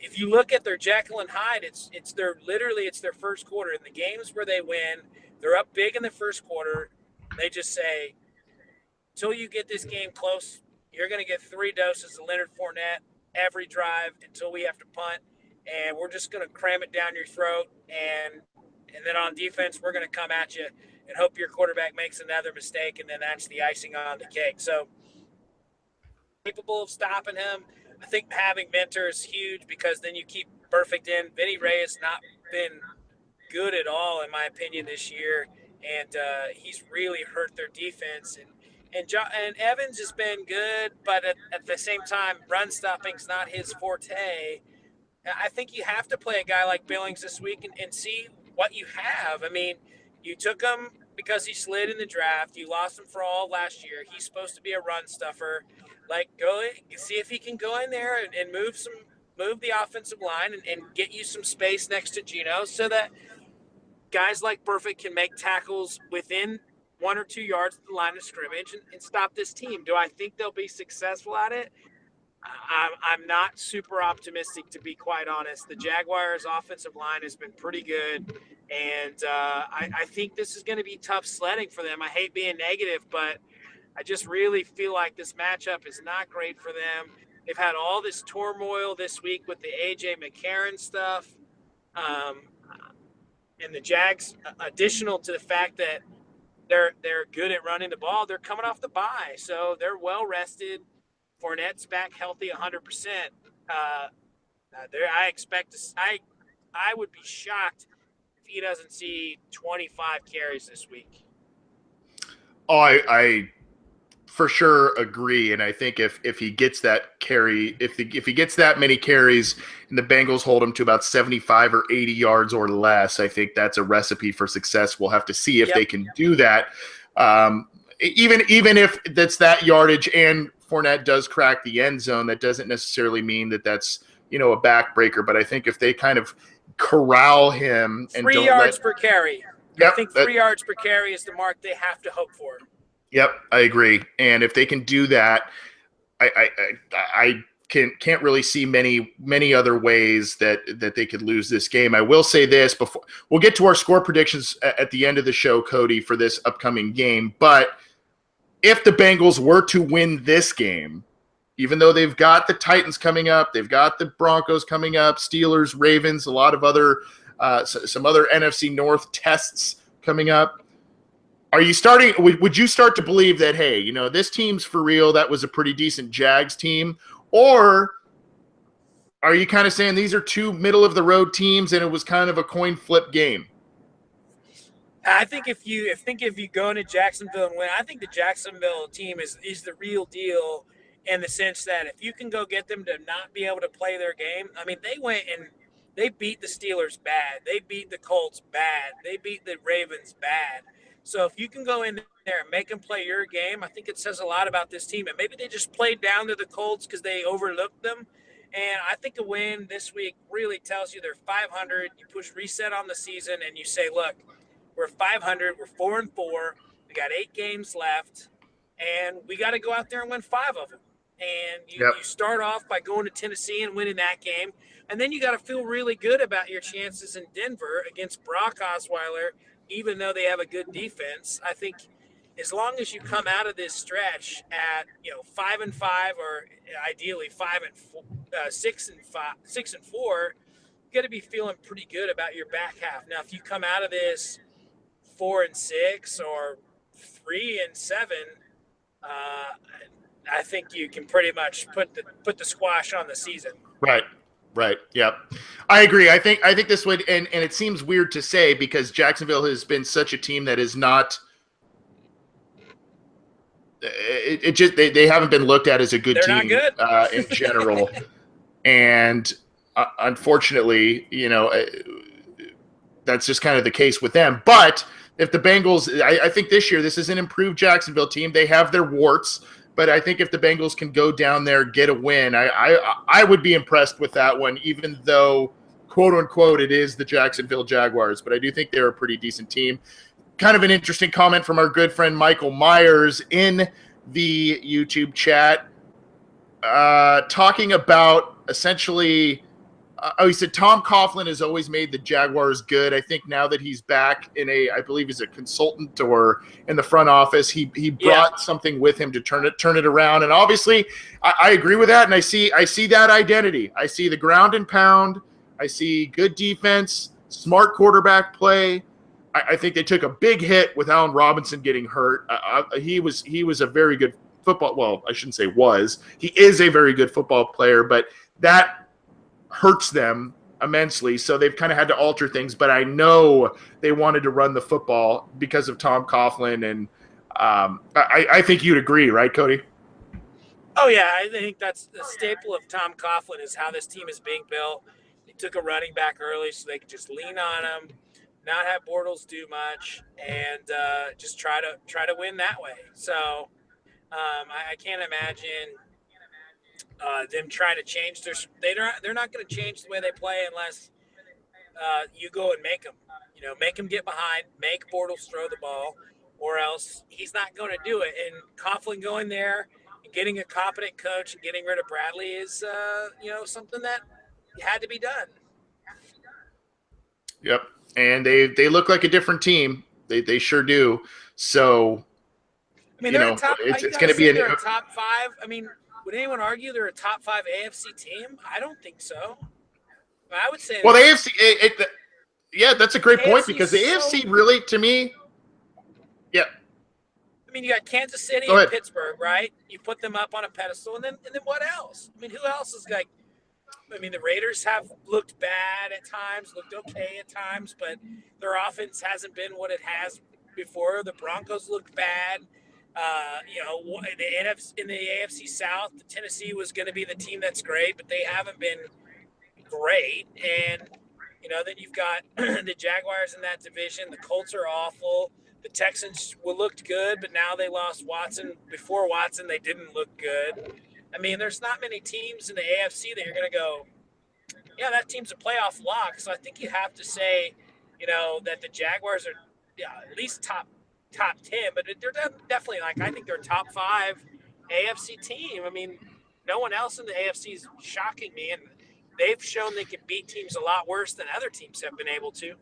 If you look at their Jekyll and Hyde, it's their first quarter. In the games where they win, they're up big in the first quarter. They just say, until you get this game close, you're going to get 3 doses of Leonard Fournette every drive until we have to punt, and we're just going to cram it down your throat. And then on defense, we're going to come at you and hope your quarterback makes another mistake, and then that's the icing on the cake. So capable of stopping him. I think having Minter is huge because then you keep Burfict in. Vinny Ray has not been good at all, in my opinion, this year, and he's really hurt their defense. And Evans has been good, but at the same time, run stopping's not his forte. I think you have to play a guy like Billings this week and see what you have. I mean, you took him because he slid in the draft. You lost him for all last year. He's supposed to be a run stuffer. Like, go see if he can go in there and move the offensive line and get you some space next to Geno so that guys like Burfict can make tackles within 1 or 2 yards of the line of scrimmage and stop this team. Do I think they'll be successful at it? I'm not super optimistic, to be quite honest. The Jaguars' offensive line has been pretty good, and I think this is going to be tough sledding for them. I hate being negative, but I just really feel like this matchup is not great for them. They've had all this turmoil this week with the AJ McCarron stuff, and the Jags, additional to the fact that they're good at running the ball, they're coming off the bye, so they're well rested. Fournette's back healthy 100%. I would be shocked if he doesn't see 25 carries this week. Oh, I for sure agree, and I think if he gets that carry, if he gets that many carries, and the Bengals hold him to about 75 or 80 yards or less, I think that's a recipe for success. We'll have to see if they can do that. Even if that's that yardage and Fournette does crack the end zone, that doesn't necessarily mean that that's a backbreaker. But I think if they kind of corral him and 3 yards per carry, I think 3 yards per carry is the mark they have to hope for. Yep, I agree. And if they can do that, I can't really see many other ways that they could lose this game. I will say this before we'll get to our score predictions at the end of the show, Cody, for this upcoming game. But if the Bengals were to win this game, even though they've got the Titans coming up, they've got the Broncos coming up, Steelers, Ravens, a lot of other some other NFC North tests coming up. Would you start to believe that, hey, this team's for real, that was a pretty decent Jags team? Or are you kind of saying these are 2 middle-of-the-road teams and it was kind of a coin flip game? I think if you go into Jacksonville and win, I think the Jacksonville team is the real deal in the sense that if you can go get them to not be able to play their game. I mean, they went and they beat the Steelers bad. They beat the Colts bad. They beat the Ravens bad. So if you can go in there and make them play your game, I think it says a lot about this team. And maybe they just played down to the Colts because they overlooked them. And I think a win this week really tells you they're 500. You push reset on the season and you say, look, we're 500. We're 4-4. We got 8 games left, and we got to go out there and win 5 of them. And you start off by going to Tennessee and winning that game, and then you got to feel really good about your chances in Denver against Brock Osweiler, even though they have a good defense. I think as long as you come out of this stretch at 5-5, or ideally 6-4, you got to be feeling pretty good about your back half. Now, if you come out of this 4-6 or 3-7, I think you can pretty much put the squash on the season. Right. Yep. I agree. I think this would, and it seems weird to say because Jacksonville has been such a team that is not. It just they haven't been looked at as a good team in general, and unfortunately, that's just kind of the case with them. But if the Bengals, I think this year this is an improved Jacksonville team. They have their warts. But I think if the Bengals can go down there, get a win, I would be impressed with that one, even though, quote unquote, it is the Jacksonville Jaguars. But I do think they're a pretty decent team. Kind of an interesting comment from our good friend Michael Myers in the YouTube chat, talking about essentially. He said Tom Coughlin has always made the Jaguars good. I think now that he's back I believe he's a consultant or in the front office, he brought something with him to turn it around. And obviously, I agree with that. And I see that identity. I see the ground and pound. I see good defense, smart quarterback play. I think they took a big hit with Allen Robinson getting hurt. He was a very good football. Well, I shouldn't say was. He is a very good football player, but that hurts them immensely, so they've kind of had to alter things. But I know they wanted to run the football because of Tom Coughlin, and I think you'd agree, right, Cody? Oh yeah, I think that's the staple of Tom Coughlin is how this team is being built. They took a running back early so they could just lean on him, not have Bortles do much, and just try to win that way. So I can't imagine them trying to change they're not going to change the way they play unless you go and make them get behind, make Bortles throw the ball, or else he's not going to do it. And Coughlin going there and getting a competent coach and getting rid of Bradley is something that had to be done. Yep, and they look like a different team. They sure do. So I mean, it's going to be a top 5. I mean, would anyone argue they're a top 5 AFC team? I don't think so. I would say. Well, the AFC, that's a great point because the AFC really, to me, yeah. I mean, you got Kansas City and Pittsburgh, right? You put them up on a pedestal, and then what else? I mean, who else is like? I mean, the Raiders have looked bad at times, looked okay at times, but their offense hasn't been what it has before. The Broncos looked bad. In the AFC South, Tennessee was going to be the team that's great, but they haven't been great. And, then you've got the Jaguars in that division. The Colts are awful. The Texans looked good, but now they lost Watson. Before Watson, they didn't look good. I mean, there's not many teams in the AFC that you're going to go, yeah, that team's a playoff lock. So I think you have to say, that the Jaguars are at least top 10, but they're definitely I think they're top 5 AFC team. I mean, no one else in the AFC is shocking me, and they've shown they can beat teams a lot worse than other teams have been able to.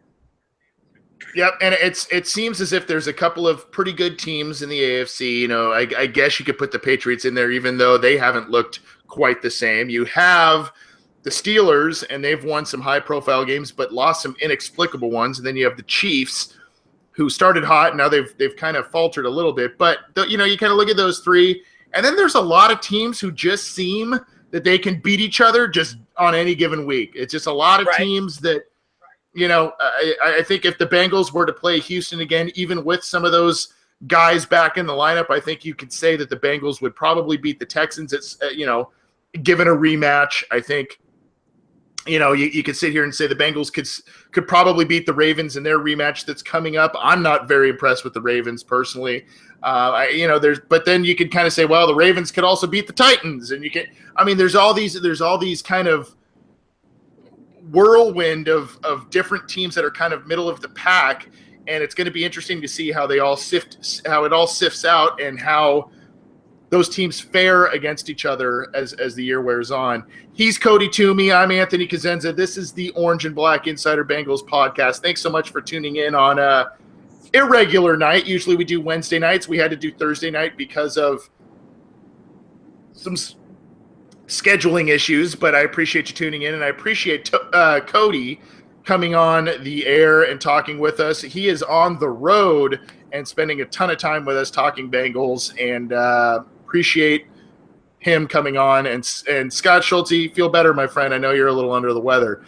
Yep, and it seems as if there's a couple of pretty good teams in the AFC. I guess you could put the Patriots in there, even though they haven't looked quite the same. You have the Steelers, and they've won some high-profile games, but lost some inexplicable ones. And then you have the Chiefs, who started hot, and now they've kind of faltered a little bit. But, you kind of look at those 3, and then there's a lot of teams who just seem that they can beat each other just on any given week. It's just a lot of teams that, I think if the Bengals were to play Houston again, even with some of those guys back in the lineup, I think you could say that the Bengals would probably beat the Texans. It's, given a rematch, I think, you could sit here and say the Bengals could probably beat the Ravens in their rematch that's coming up. I'm not very impressed with the Ravens personally. But then you could kind of say, well, the Ravens could also beat the Titans, and there's all these kind of whirlwind of different teams that are kind of middle of the pack. and it's going to be interesting to see how it all sifts out and how those teams fare against each other as the year wears on. He's Cody Toomey. I'm Anthony Cosenza. This is the Orange and Black Insider Bengals podcast. Thanks so much for tuning in on a irregular night. Usually we do Wednesday nights. We had to do Thursday night because of some scheduling issues, but I appreciate you tuning in, and I appreciate Cody coming on the air and talking with us. He is on the road and spending a ton of time with us talking Bengals, and appreciate him coming on. And Scott Schulte, feel better, my friend. I know you're a little under the weather.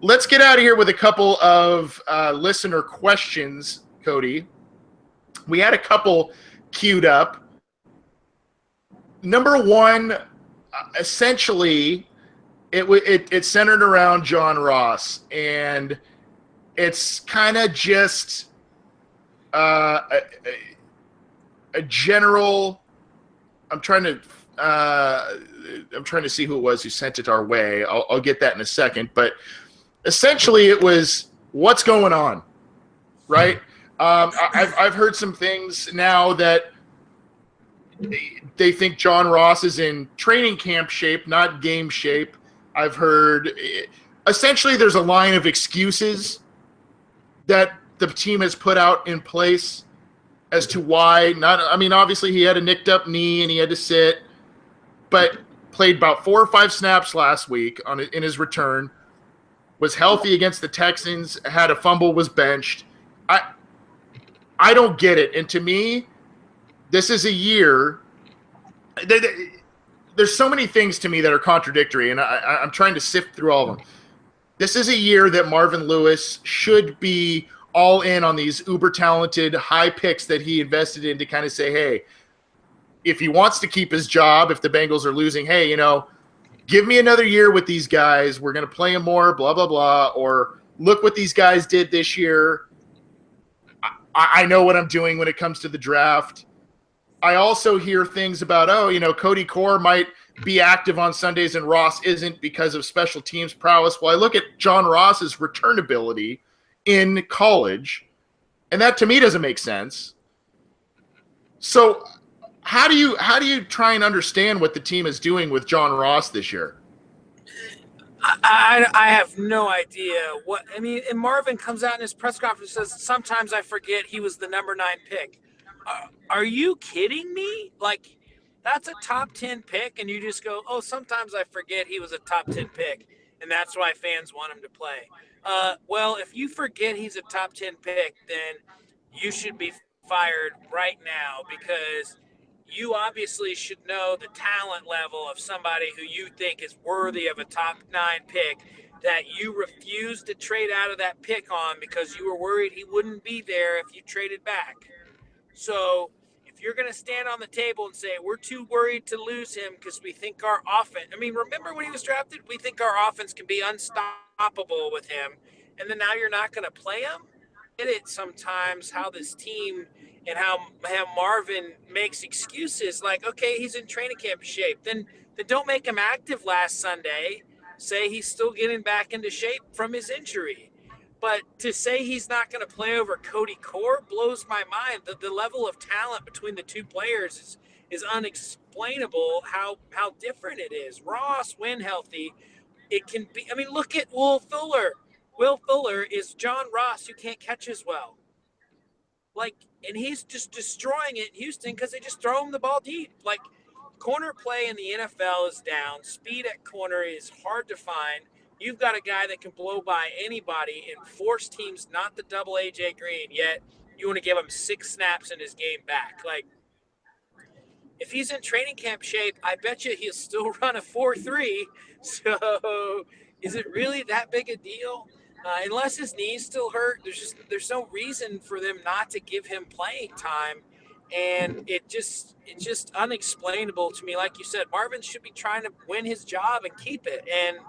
Let's get out of here with a couple of listener questions, Cody. We had a couple queued up. Number one, essentially, it centered around John Ross, and it's kind of just a general. I'm trying to see who it was who sent it our way. I'll get that in a second, but essentially it was what's going on, right? I've heard some things now that they think John Ross is in training camp shape, not game shape. I've heard essentially there's a line of excuses that the team has put out in place as to why not. I mean, obviously he had a nicked up knee and he had to sit, but played about 4 or 5 snaps last week in his return, was healthy against the Texans, had a fumble, was benched. I don't get it. And to me, this is a year. There's so many things to me that are contradictory, and I'm trying to sift through all of them. This is a year that Marvin Lewis should be all in on these uber-talented high picks that he invested in to kind of say, hey, if he wants to keep his job, if the Bengals are losing, hey, give me another year with these guys. We're going to play them more, blah, blah, blah. Or look what these guys did this year. I know what I'm doing when it comes to the draft. I also hear things about, Cody Core might be active on Sundays and Ross isn't because of special teams prowess. Well, I look at John Ross's return ability in college, and that to me doesn't make sense. So how do you try and understand what the team is doing with John Ross this year? I have no idea what I mean. And Marvin comes out in his press conference and says, sometimes I forget he was the number 9 pick. Are you kidding me? Like, that's a top 10 pick, and you just go, oh, sometimes I forget he was a top 10 pick, and that's why fans want him to play. Well, if you forget he's a top 10 pick, then you should be fired right now, because you obviously should know the talent level of somebody who you think is worthy of a top 9 pick that you refused to trade out of that pick on because you were worried he wouldn't be there if you traded back. So if you're going to stand on the table and say, we're too worried to lose him because we think our offense, I mean, remember when he was drafted, we think our offense can be unstoppable with him. And then now you're not going to play him? Get it sometimes how this team and how Marvin makes excuses like, okay, he's in training camp shape. Then don't make him active last Sunday. Say he's still getting back into shape from his injury. But to say he's not going to play over Cody Core blows my mind. The level of talent between the two players is unexplainable how different it is. Ross, when healthy, it can be. I mean, look at Will Fuller. Will Fuller is John Ross who can't catch as well. And he's just destroying it in Houston because they just throw him the ball deep. Like, corner play in the NFL is down. Speed at corner is hard to find. You've got a guy that can blow by anybody and force teams not to double AJ Green, yet you want to give him 6 snaps in his game back. Like, if he's in training camp shape, I bet you he'll still run a 4.3. So is it really that big a deal? Unless his knee's still hurt, there's no reason for them not to give him playing time. And it's just unexplainable to me. Like you said, Marvin should be trying to win his job and keep it. And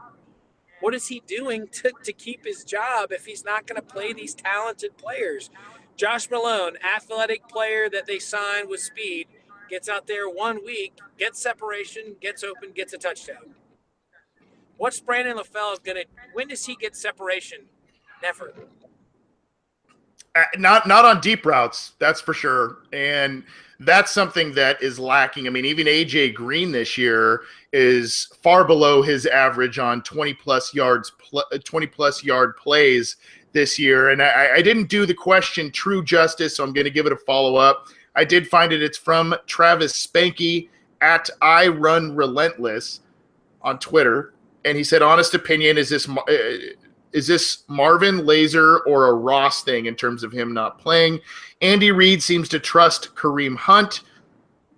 what is he doing to keep his job if he's not going to play these talented players? Josh Malone, athletic player that they signed with speed, gets out there 1 week, gets separation, gets open, gets a touchdown. What's Brandon LaFell going to – when does he get separation? Never. Not on deep routes, that's for sure. And that's something that is lacking. I mean, even AJ Green this year is far below his average on 20 plus yard plays this year. And I didn't do the question true justice, so I'm going to give it a follow up. I did find it. It's from Travis Spanky at I Run Relentless on Twitter. And he said, honest opinion, is this Marvin, Laser, or a Ross thing in terms of him not playing? Andy Reid seems to trust Kareem Hunt.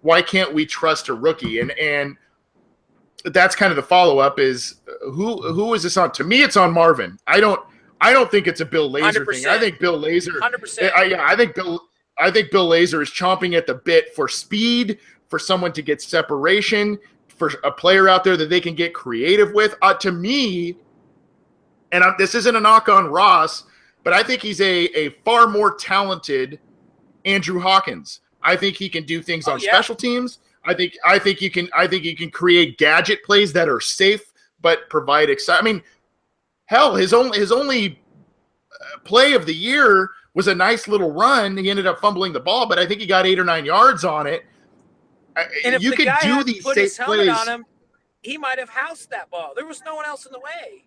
Why can't we trust a rookie? And that's kind of the follow-up is who is this on? To me, it's on Marvin. I don't think it's a Bill Laser 100%. thing. I think Bill Laser 100%. I think Bill Laser is chomping at the bit for speed, for someone to get separation, for a player out there that they can get creative with. To me, and this isn't a knock on Ross, but I think he's a far more talented Andrew Hawkins. I think he can do things on special teams. I think you can create gadget plays that are safe but provide excitement. I mean, hell, his only play of the year was a nice little run. He ended up fumbling the ball, but I think he got 8 or 9 yards on it. And if you the could guy do had these put safe his helmet plays on him, he might have housed that ball. There was no one else in the way.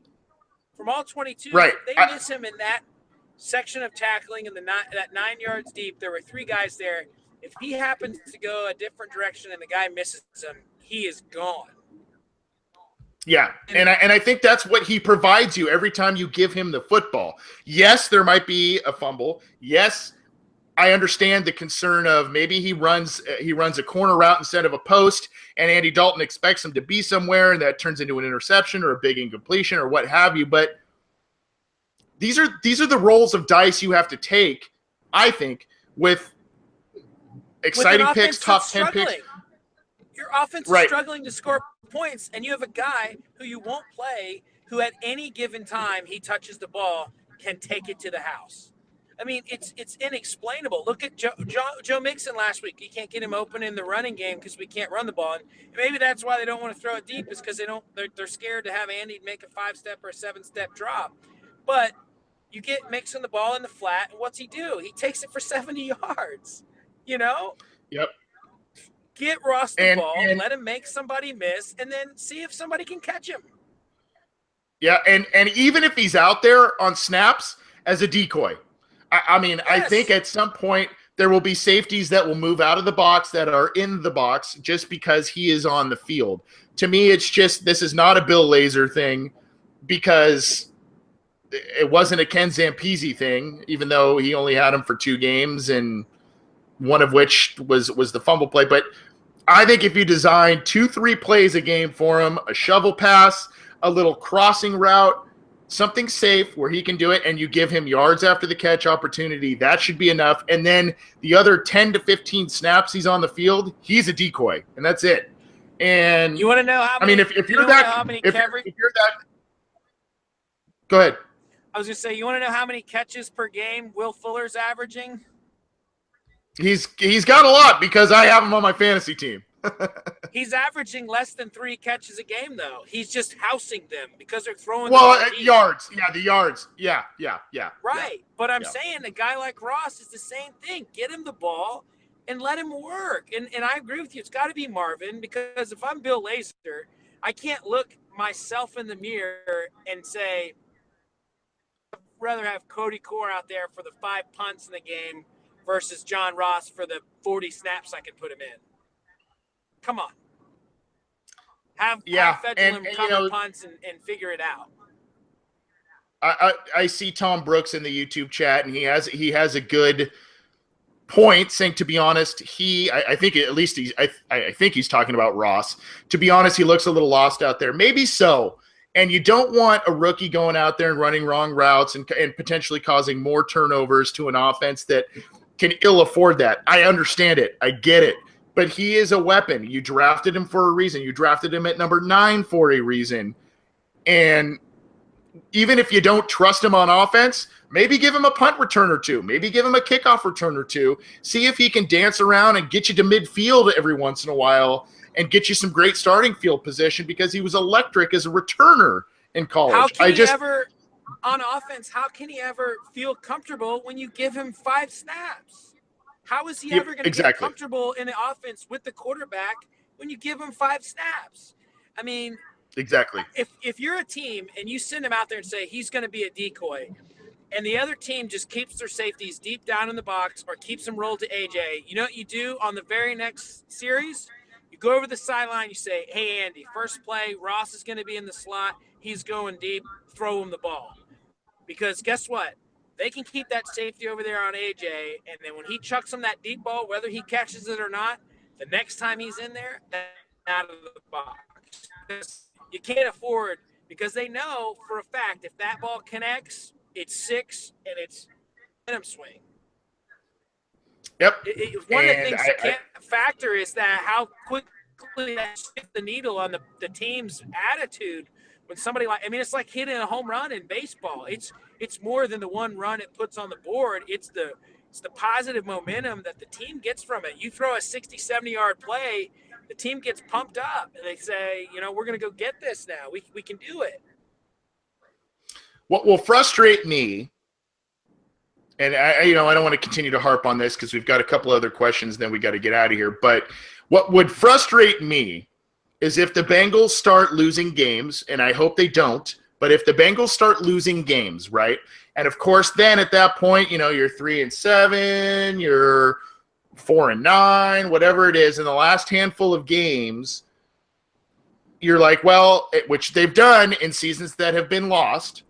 From all 22, right. They miss him in that section of tackling and that 9 yards deep. There were 3 guys there. If he happens to go a different direction and the guy misses him, he is gone. Yeah, and I think that's what he provides you every time you give him the football. Yes, there might be a fumble. Yes, I understand the concern of maybe he runs a corner route instead of a post, and Andy Dalton expects him to be somewhere, and that turns into an interception or a big incompletion or what have you. But these are the rolls of dice you have to take, I think, with exciting picks, top 10 picks. Your offense is struggling to score points, and you have a guy who you won't play who at any given time he touches the ball can take it to the house. I mean, it's inexplainable. Look at Joe Mixon last week. You can't get him open in the running game because we can't run the ball. And maybe that's why they don't want to throw it deep, is because they're scared to have Andy make a 5-step or a 7-step drop. But you get Mixon the ball in the flat, and what's he do? He takes it for 70 yards. You know? Yep. Get Ross the ball, let him make somebody miss, and then see if somebody can catch him. Yeah, and even if he's out there on snaps as a decoy, I mean, yes. I think at some point there will be safeties that will move out of the box that are in the box just because he is on the field. To me, it's just this is not a Bill Laser thing because it wasn't a Ken Zampese thing, even though he only had him for 2 games and one of which was the fumble play. But I think if you design 2-3 plays a game for him, a shovel pass, a little crossing route, something safe where he can do it, and you give him yards after the catch opportunity, that should be enough. And then the other 10 to 15 snaps he's on the field, he's a decoy, and that's it. And you want to know how many? I mean, if you're that, go ahead. I was going to say, you want to know how many catches per game Will Fuller's averaging? He's got a lot because I have him on my fantasy team. He's averaging less than 3 catches a game, though. He's just housing them because they're throwing. Yards. Yeah, the yards. Yeah. Right, but I'm saying a guy like Ross is the same thing. Get him the ball and let him work. And I agree with you. It's got to be Marvin, because if I'm Bill Laser, I can't look myself in the mirror and say, I'd rather have Cody Core out there for the 5 punts in the game versus John Ross for the 40 snaps I could put him in. Come on. Have Fetchel cover punts and figure it out. I see Tom Brooks in the YouTube chat, and he has a good point, saying, to be honest, I think at least I think he's talking about Ross. To be honest, he looks a little lost out there. Maybe so. And you don't want a rookie going out there and running wrong routes and potentially causing more turnovers to an offense that can ill afford that. I understand it. I get it. But he is a weapon. You drafted him for a reason. You drafted him at number 9 for a reason. And even if you don't trust him on offense, maybe give him a punt return or 2. Maybe give him a kickoff return or 2. See if he can dance around and get you to midfield every once in a while and get you some great starting field position, because he was electric as a returner in college. How can on offense, how can he ever feel comfortable when you give him 5 snaps? How is he ever going to get comfortable in the offense with the quarterback when you give him 5 snaps? I mean, exactly. If you're a team and you send him out there and say he's going to be a decoy, and the other team just keeps their safeties deep down in the box or keeps them rolled to AJ, you know what you do on the very next series? You go over the sideline, you say, hey, Andy, first play, Ross is going to be in the slot. He's going deep. Throw him the ball. Because guess what? They can keep that safety over there on AJ, and then when he chucks him that deep ball, whether he catches it or not, the next time he's in there, out of the box. You can't afford, because they know for a fact if that ball connects, it's 6 and it's momentum swing. Yep. One of the things you can't factor is that how quickly that shifts the needle on the team's attitude. When somebody it's like hitting a home run in baseball. It's more than the one run it puts on the board. It's the positive momentum that the team gets from it. You throw a 60, 70-yard play, the team gets pumped up, and they say, we're going to go get this now. We can do it. What will frustrate me, and I don't want to continue to harp on this because we've got a couple other questions, then we got to get out of here. But what would frustrate me is if the Bengals start losing games, and I hope they don't, but if the Bengals start losing games, right? And of course, then at that point, you're 3-7, you're 4-9, whatever it is, in the last handful of games, you're like, well, which they've done in seasons that have been lost.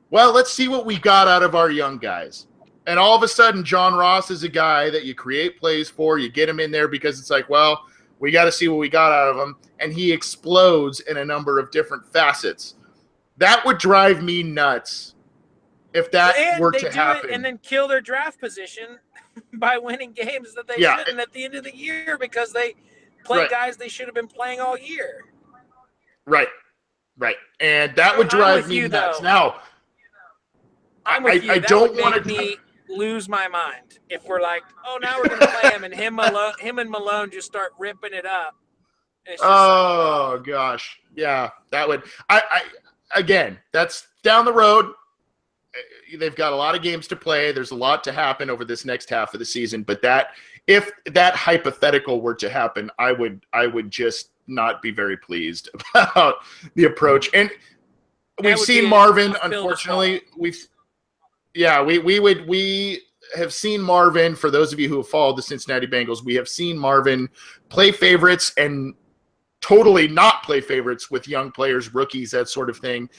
Well, let's see what we got out of our young guys. And all of a sudden, John Ross is a guy that you create plays for. You get him in there because it's like, well, we got to see what we got out of him. And he explodes in a number of different facets. That would drive me nuts if that were to happen. And then kill their draft position by winning games that they shouldn't at the end of the year because they play guys they should have been playing all year. Right. And that would drive me nuts. Now, I'm with you. I don't want to lose my mind if we're like, now we're going to play him, and him and Malone just start ripping it up. Gosh, yeah, that would. Again, that's down the road. They've got a lot of games to play. There's a lot to happen over this next half of the season. But if that hypothetical were to happen, I would just not be very pleased about the approach. And we've seen Marvin. Unfortunately, we have seen Marvin. For those of you who have followed the Cincinnati Bengals, we have seen Marvin play favorites and totally not play favorites with young players, rookies, that sort of thing,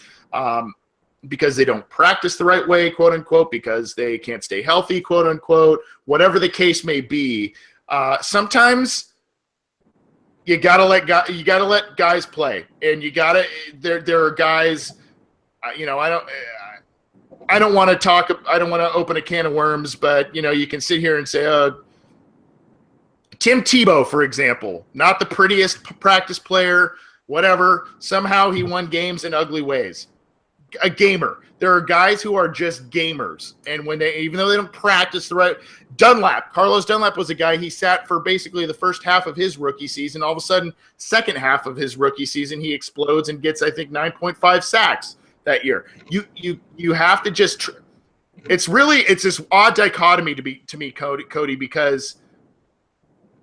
because they don't practice the right way, quote unquote, because they can't stay healthy, quote unquote, whatever the case may be. Sometimes you gotta let guys play, and there are guys. I don't want to open a can of worms, but you can sit here and say, Tim Tebow, for example, not the prettiest practice player, whatever. Somehow he won games in ugly ways. A gamer. There are guys who are just gamers, and even though they don't practice the right. Carlos Dunlap was a guy. He sat for basically the first half of his rookie season. All of a sudden, second half of his rookie season, he explodes and gets, I think, 9.5 sacks that year. You have to just. It's this odd dichotomy to me, Cody, because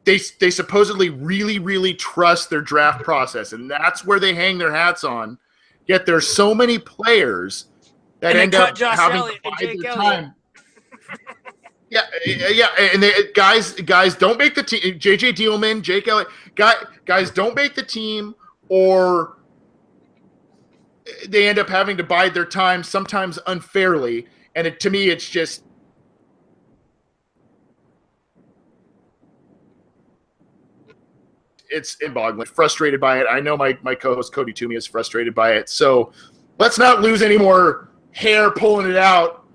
they supposedly really, really trust their draft process, and that's where they hang their hats on. Yet there's so many players that end up having to bide their time. Yeah, and guys don't make the team. J.J. Dielman, Jake Elliott, guys don't make the team, or they end up having to bide their time, sometimes unfairly. And to me, it's just. It's boggling. Frustrated by it. I know my co-host Cody Toomey is frustrated by it. So let's not lose any more hair pulling it out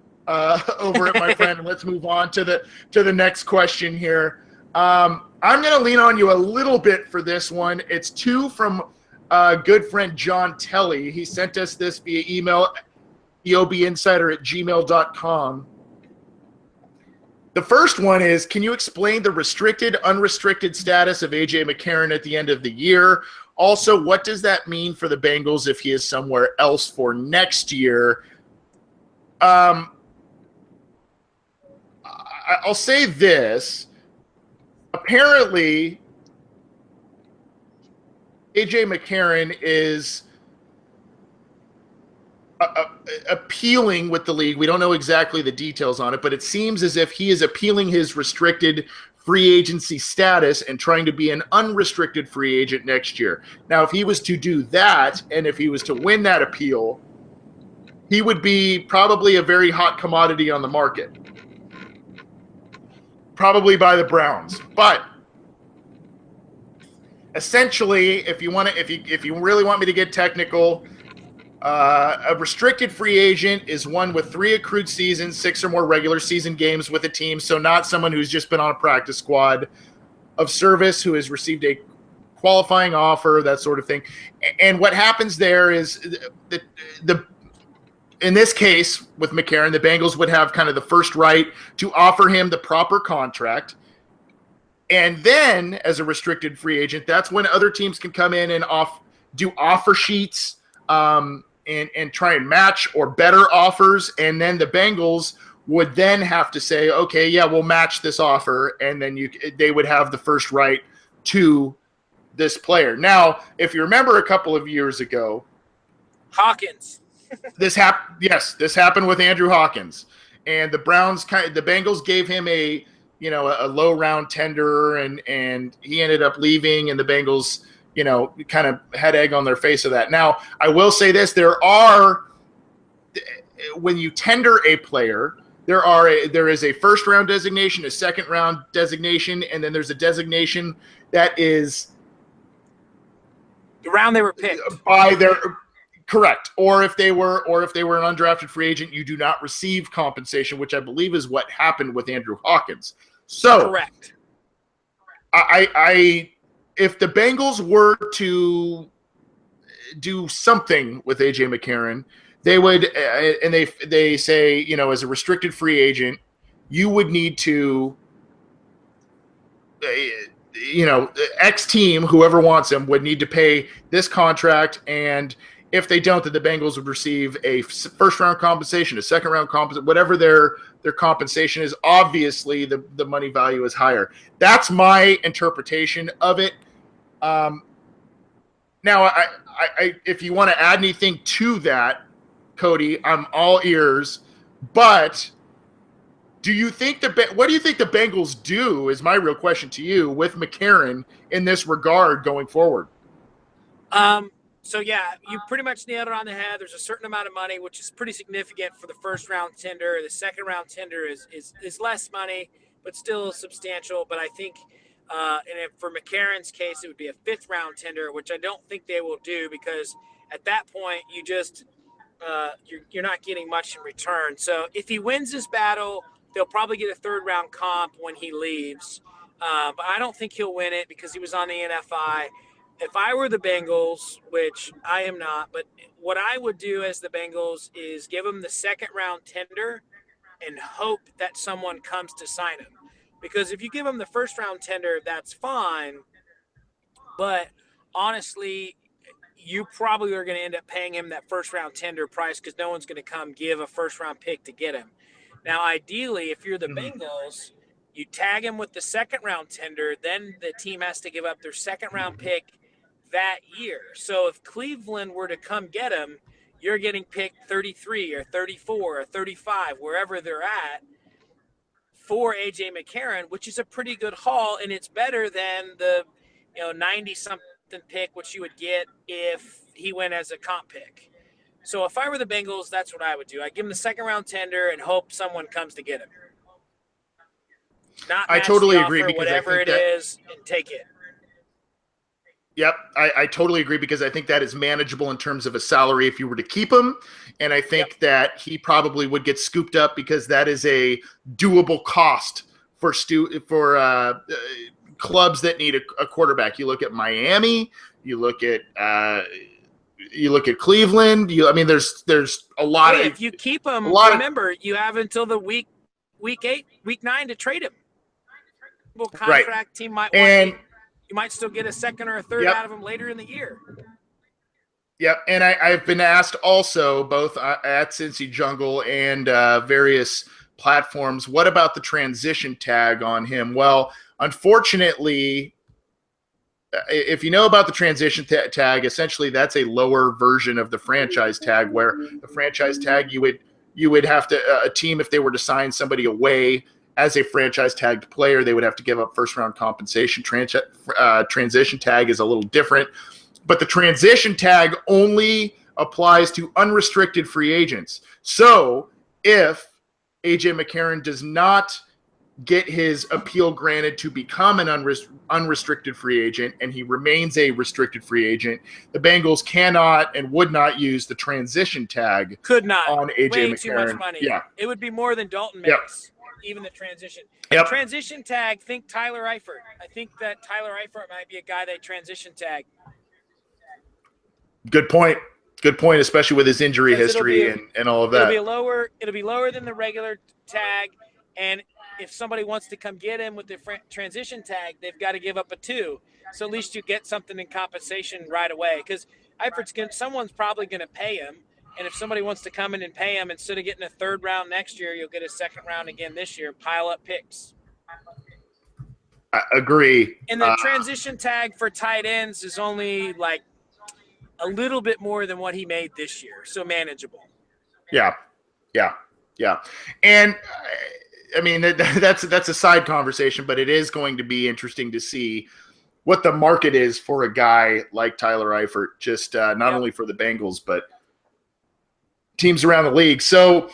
over it, my friend. And let's move on to the next question here. I'm going to lean on you a little bit for this one. It's two from good friend John Telly. He sent us this via email, eobinsider@gmail.com. The first one is, can you explain the restricted, unrestricted status of AJ McCarron at the end of the year? Also, what does that mean for the Bengals if he is somewhere else for next year? I'll say this. Apparently, AJ McCarron is appealing with the league. We don't know exactly the details on it, but it seems as if he is appealing his restricted free agency status and trying to be an unrestricted free agent next year. Now, if he was to do that, and if he was to win that appeal, he would be probably a very hot commodity on the market. Probably by the Browns. But essentially, if you really want me to get technical, a restricted free agent is one with 3 accrued seasons, 6 or more regular season games with a team, so not someone who's just been on a practice squad, of service, who has received a qualifying offer, that sort of thing. And what happens there is in this case with McCarron, the Bengals would have kind of the first right to offer him the proper contract. And then as a restricted free agent, that's when other teams can come in and do offer sheets, and try and match or better offers, and then the Bengals would then have to say, okay, yeah, we'll match this offer, and then they would have the first right to this player. Now, if you remember a couple of years ago, Hawkins. this happened with Andrew Hawkins, and the Bengals gave him a low round tender, and he ended up leaving, and the Bengals kind of had egg on their face of that. Now, I will say this: when you tender a player, there is a first round designation, a second round designation, and then there's a designation that is the round they were picked by their correct. Or if they were an undrafted free agent, you do not receive compensation, which I believe is what happened with Andrew Hawkins. So correct. If the Bengals were to do something with AJ McCarron, they would, and they say, as a restricted free agent, you would need to, X team, whoever wants him, would need to pay this contract, and if they don't, then the Bengals would receive a first round compensation, a second round compensation, whatever their compensation is. Obviously, the money value is higher. That's my interpretation of it. Now, I if you want to add anything to that, Cody, I'm all ears. But what do you think the Bengals do? Is my real question to you with McCarron in this regard going forward? So yeah, you pretty much nailed it on the head. There's a certain amount of money, which is pretty significant for the first round tender. The second round tender is less money, but still substantial. But I think, for McCarron's case, it would be a 5th round tender, which I don't think they will do, because at that point you just you're not getting much in return. So if he wins this battle, they'll probably get a 3rd round comp when he leaves. But I don't think he'll win it because he was on the NFI. If I were the Bengals, which I am not, but what I would do as the Bengals is give him the 2nd round tender and hope that someone comes to sign him. Because if you give him the 1st round tender, that's fine. But honestly, you probably are going to end up paying him that 1st round tender price because no one's going to come give a 1st round pick to get him. Now, ideally, if you're the Bengals, you tag him with the 2nd round tender, then the team has to give up their 2nd round pick that year. So if Cleveland were to come get him, you're getting picked 33 or 34 or 35, wherever they're at, for AJ McCarron, which is a pretty good haul, and it's better than the 90-something pick, which you would get if he went as a comp pick. So if I were the Bengals, that's what I would do. I'd give him the 2nd round tender and hope someone comes to get him. Not I totally agree, because whatever it is, and take it. Yep, I totally agree, because I think that is manageable in terms of a salary if you were to keep him, and I think that he probably would get scooped up because that is a doable cost for clubs that need a quarterback. You look at Miami, you look at Cleveland. There's a lot of. If you keep him, remember you have until the week 9 to trade him. Contract team might want him. You might still get a 2nd or a 3rd out of him later in the year. Yep, and I've been asked also, both at Cincy Jungle and various platforms, what about the transition tag on him? Well, unfortunately, if you know about the transition tag, essentially that's a lower version of the franchise tag, where the franchise tag you would have to a team, if they were to sign somebody away as a franchise tagged player, they would have to give up first round compensation. Transition tag is a little different, but the transition tag only applies to unrestricted free agents. So if AJ McCarron does not get his appeal granted to become an unrestricted free agent, and he remains a restricted free agent, the Bengals cannot and would not use the transition tag. Could not. On AJ Way McCarron. Too much money. Yeah. It would be more than Dalton Yep. makes, even the transition. Yep. Transition tag, think Tyler Eifert. I think that Tyler Eifert might be a guy they transition tag. Good point. Good point, especially with his injury history and all of that. It'll be lower than the regular tag, and if somebody wants to come get him with the transition tag, they've got to give up a 2. So at least you get something in compensation right away, because someone's probably going to pay him, and if somebody wants to come in and pay him, instead of getting a 3rd round next year, you'll get a 2nd round again this year. Pile up picks. I agree. And the transition tag for tight ends is only like a little bit more than what he made this year, so manageable. Yeah. And I mean, that's a side conversation, but it is going to be interesting to see what the market is for a guy like Tyler Eifert, just not only for the Bengals, but teams around the league. So,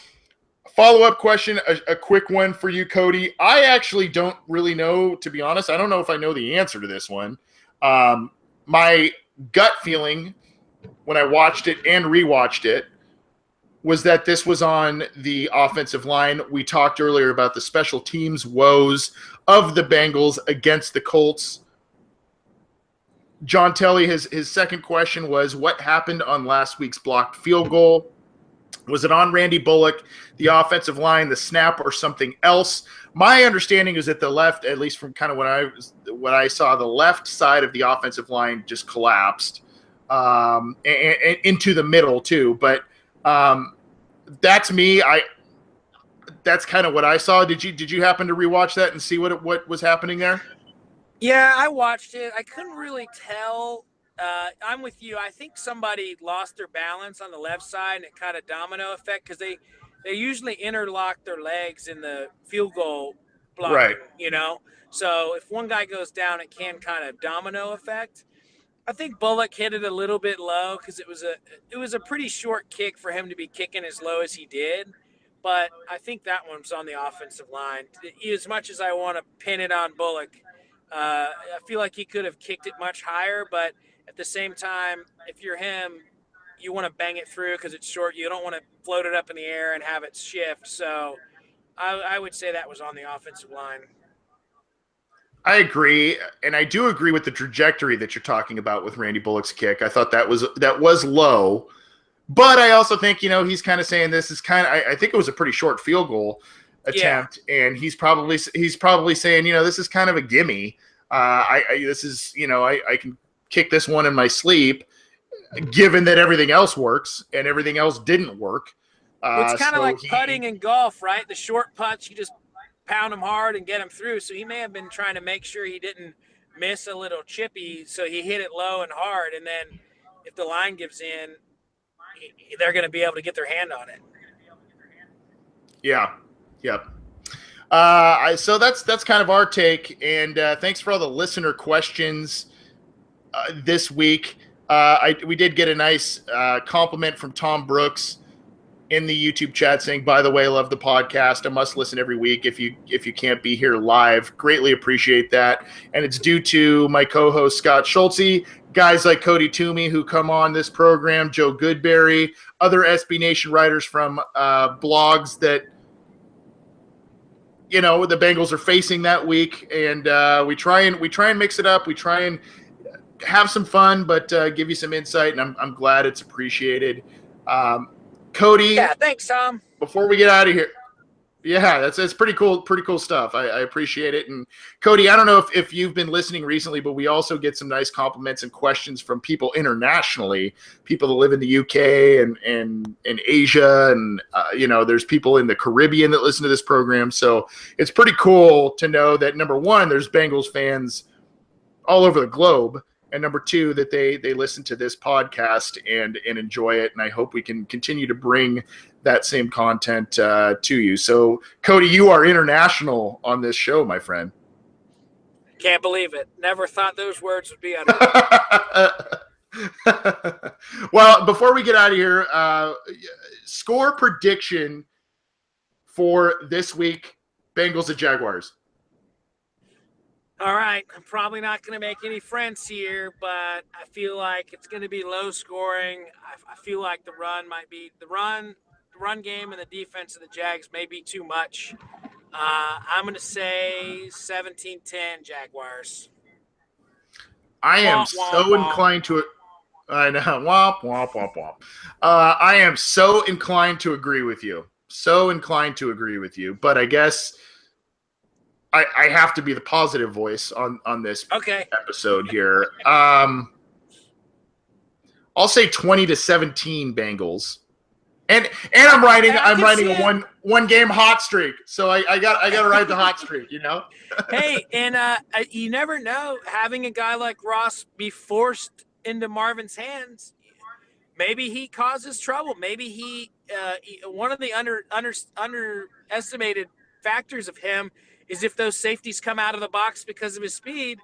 follow-up question, a quick one for you, Cody. I actually don't really know, to be honest. I don't know if I know the answer to this one. My gut feeling when I watched it and rewatched it was that this was on the offensive line. We talked earlier about the special teams woes of the Bengals against the Colts. John Telly, his second question was, what happened on last week's blocked field goal? Was it on Randy Bullock, the offensive line, the snap, or something else? My understanding is that the left, at least from kind of what I saw, the left side of the offensive line just collapsed and into the middle too. But that's me. That's kind of what I saw. Did you happen to rewatch that and see what was happening there? Yeah, I watched it. I couldn't really tell. I'm with you. I think somebody lost their balance on the left side, and it kind of domino effect, because they usually interlock their legs in the field goal blocking, right? You know, so if one guy goes down, it can kind of domino effect. I think Bullock hit it a little bit low, because it was a pretty short kick for him to be kicking as low as he did. But I think that one was on the offensive line. As much as I want to pin it on Bullock, I feel like he could have kicked it much higher. But at the same time, if you're him, you want to bang it through because it's short. You don't want to float it up in the air and have it shift. So I would say that was on the offensive line. I agree, and I do agree with the trajectory that you're talking about with Randy Bullock's kick. I thought that was low, but I also think, he's kind of saying this is kind of. I think it was a pretty short field goal attempt, and he's probably saying, this is kind of a gimme. I can kick this one in my sleep, given that everything else works and everything else didn't work. It's kind of like putting in golf, right? The short putts, you just pound them hard and get them through. So he may have been trying to make sure he didn't miss a little chippy, so he hit it low and hard, and then if the line gives in, they're going to be able to get their hand on it. Yeah. So that's kind of our take, and thanks for all the listener questions this week. We did get a nice compliment from Tom Brooks in the YouTube chat saying, by the way, love the podcast. I must listen every week if you can't be here live. Greatly appreciate that. And it's due to my co-host, Scott Schultze, guys like Cody Toomey who come on this program, Joe Goodberry, other SB Nation writers from blogs that, the Bengals are facing that week. And we try and mix it up. We try and have some fun, but give you some insight, and I'm glad it's appreciated. Cody. Yeah, thanks, Tom. Before we get out of here, Yeah, that's pretty cool. Pretty cool stuff. I appreciate it. And Cody, I don't know if you've been listening recently, but we also get some nice compliments and questions from people internationally, people that live in the UK and Asia, and there's people in the Caribbean that listen to this program. So it's pretty cool to know that, number one, there's Bengals fans all over the globe, and number two, that they listen to this podcast and enjoy it. And I hope we can continue to bring that same content to you. So, Cody, you are international on this show, my friend. Can't believe it. Never thought those words would be uttered. Well, before we get out of here, score prediction for this week, Bengals at Jaguars. All right, I'm probably not going to make any friends here, but I feel like it's going to be low scoring. I feel like the run game and the defense of the Jags may be too much. I'm going to say 17-10 Jaguars. I am so inclined to – I know. Womp, womp, womp, womp. I am so inclined to agree with you. But I guess I have to be the positive voice on this episode here. I'll say 20-17 Bengals. And I'm riding a one game hot streak, so I got to ride the hot streak, Hey, and you never know, having a guy like Ross be forced into Marvin's hands, maybe he causes trouble. Maybe he one of the underestimated factors of him is if those safeties come out of the box because of his speed,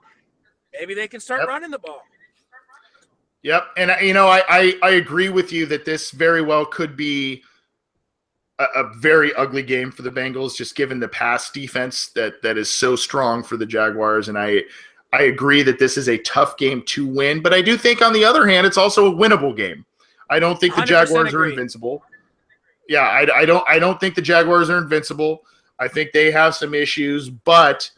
maybe they can start running the ball. Yep, and I agree with you that this very well could be a very ugly game for the Bengals, just given the pass defense that is so strong for the Jaguars. And I agree that this is a tough game to win, but I do think, on the other hand, it's also a winnable game. I don't think the Jaguars are invincible. Yeah, I don't think the Jaguars are invincible. I think they have some issues, but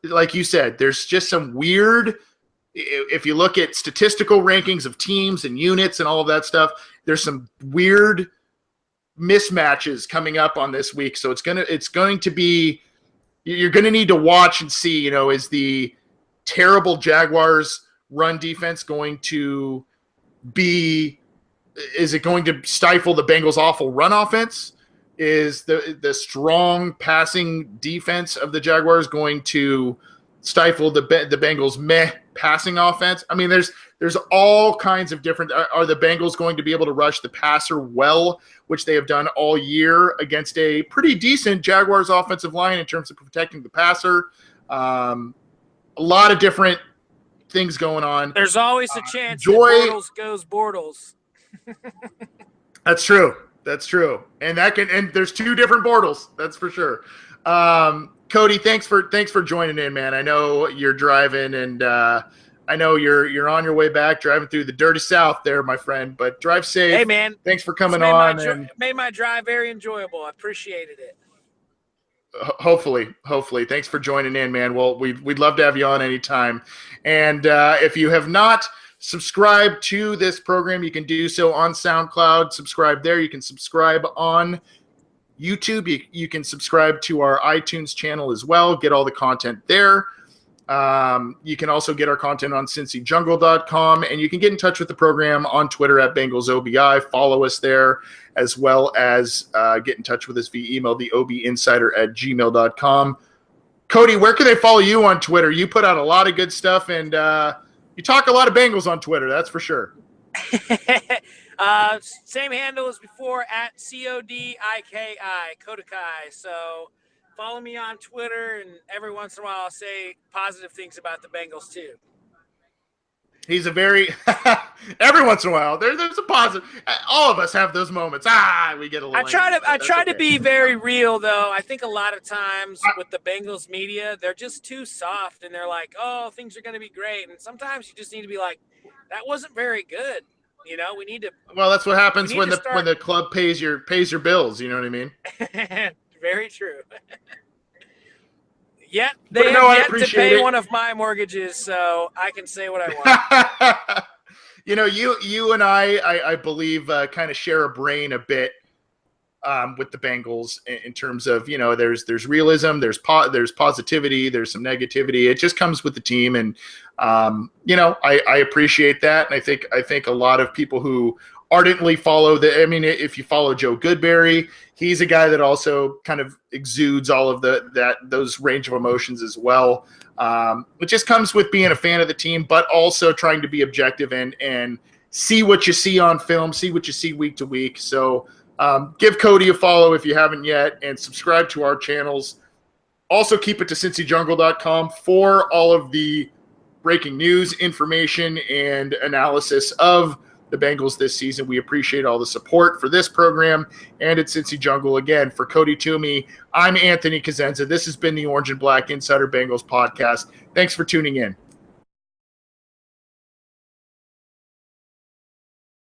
like you said, there's just some weird. If you look at statistical rankings of teams and units and all of that stuff, there's some weird mismatches coming up on this week. So it's going to be, you're going to need to watch and see, is the terrible Jaguars run defense going to is it going to stifle the Bengals' awful run offense? Is the strong passing defense of the Jaguars going to stifle the Bengals' meh passing offense? I mean, there's all kinds of different. Are the Bengals going to be able to rush the passer well, which they have done all year against a pretty decent Jaguars offensive line in terms of protecting the passer? A lot of different things going on. There's always a chance that Bortles goes Bortles. That's true. And there's two different Bortles. That's for sure. Cody, thanks for joining in, man. I know you're driving, and I know you're on your way back, driving through the dirty South there, my friend. But drive safe. Hey, man. Thanks for coming on. Made my drive very enjoyable. I appreciated it. Hopefully. Thanks for joining in, man. Well, we'd love to have you on anytime. And if you have not subscribed to this program, you can do so on SoundCloud. Subscribe there. You can subscribe on YouTube. You can subscribe to our iTunes channel as well. Get all the content there. You can also get our content on cincyjungle.com, and you can get in touch with the program on Twitter at BengalsOBI. Follow us there, as well as get in touch with us via email, theobinsider@gmail.com. Cody, where can they follow you on Twitter? You put out a lot of good stuff, and you talk a lot of Bengals on Twitter, that's for sure. Same handle as before, at CODIKI, Kodakai. So follow me on Twitter, and every once in a while I'll say positive things about the Bengals too. He's a very every once in a while there's a positive. All of us have those moments. We get a little. I try to be very real, though. I think a lot of times with the Bengals media, they're just too soft, and they're like, "Oh, things are going to be great," and sometimes you just need to be like, "That wasn't very good." We need to. Well, that's what happens when the club pays your bills. You know what I mean? Very true. Yet they have yet to pay one of my mortgages, so I can say what I want. You and I believe, kind of share a brain a bit with the Bengals in terms of, there's realism, there's positivity, there's some negativity. It just comes with the team. And, I appreciate that. And I think a lot of people who ardently follow if you follow Joe Goodberry, he's a guy that also kind of exudes all of those range of emotions as well. It just comes with being a fan of the team, but also trying to be objective and see what you see on film, see what you see week to week. So give Cody a follow if you haven't yet, and subscribe to our channels. Also, keep it to cincyjungle.com for all of the breaking news, information, and analysis of the Bengals this season. We appreciate all the support for this program and at Cincy Jungle. Again, for Cody Toomey, I'm Anthony Cosenza. This has been the Orange and Black Insider Bengals podcast. Thanks for tuning in.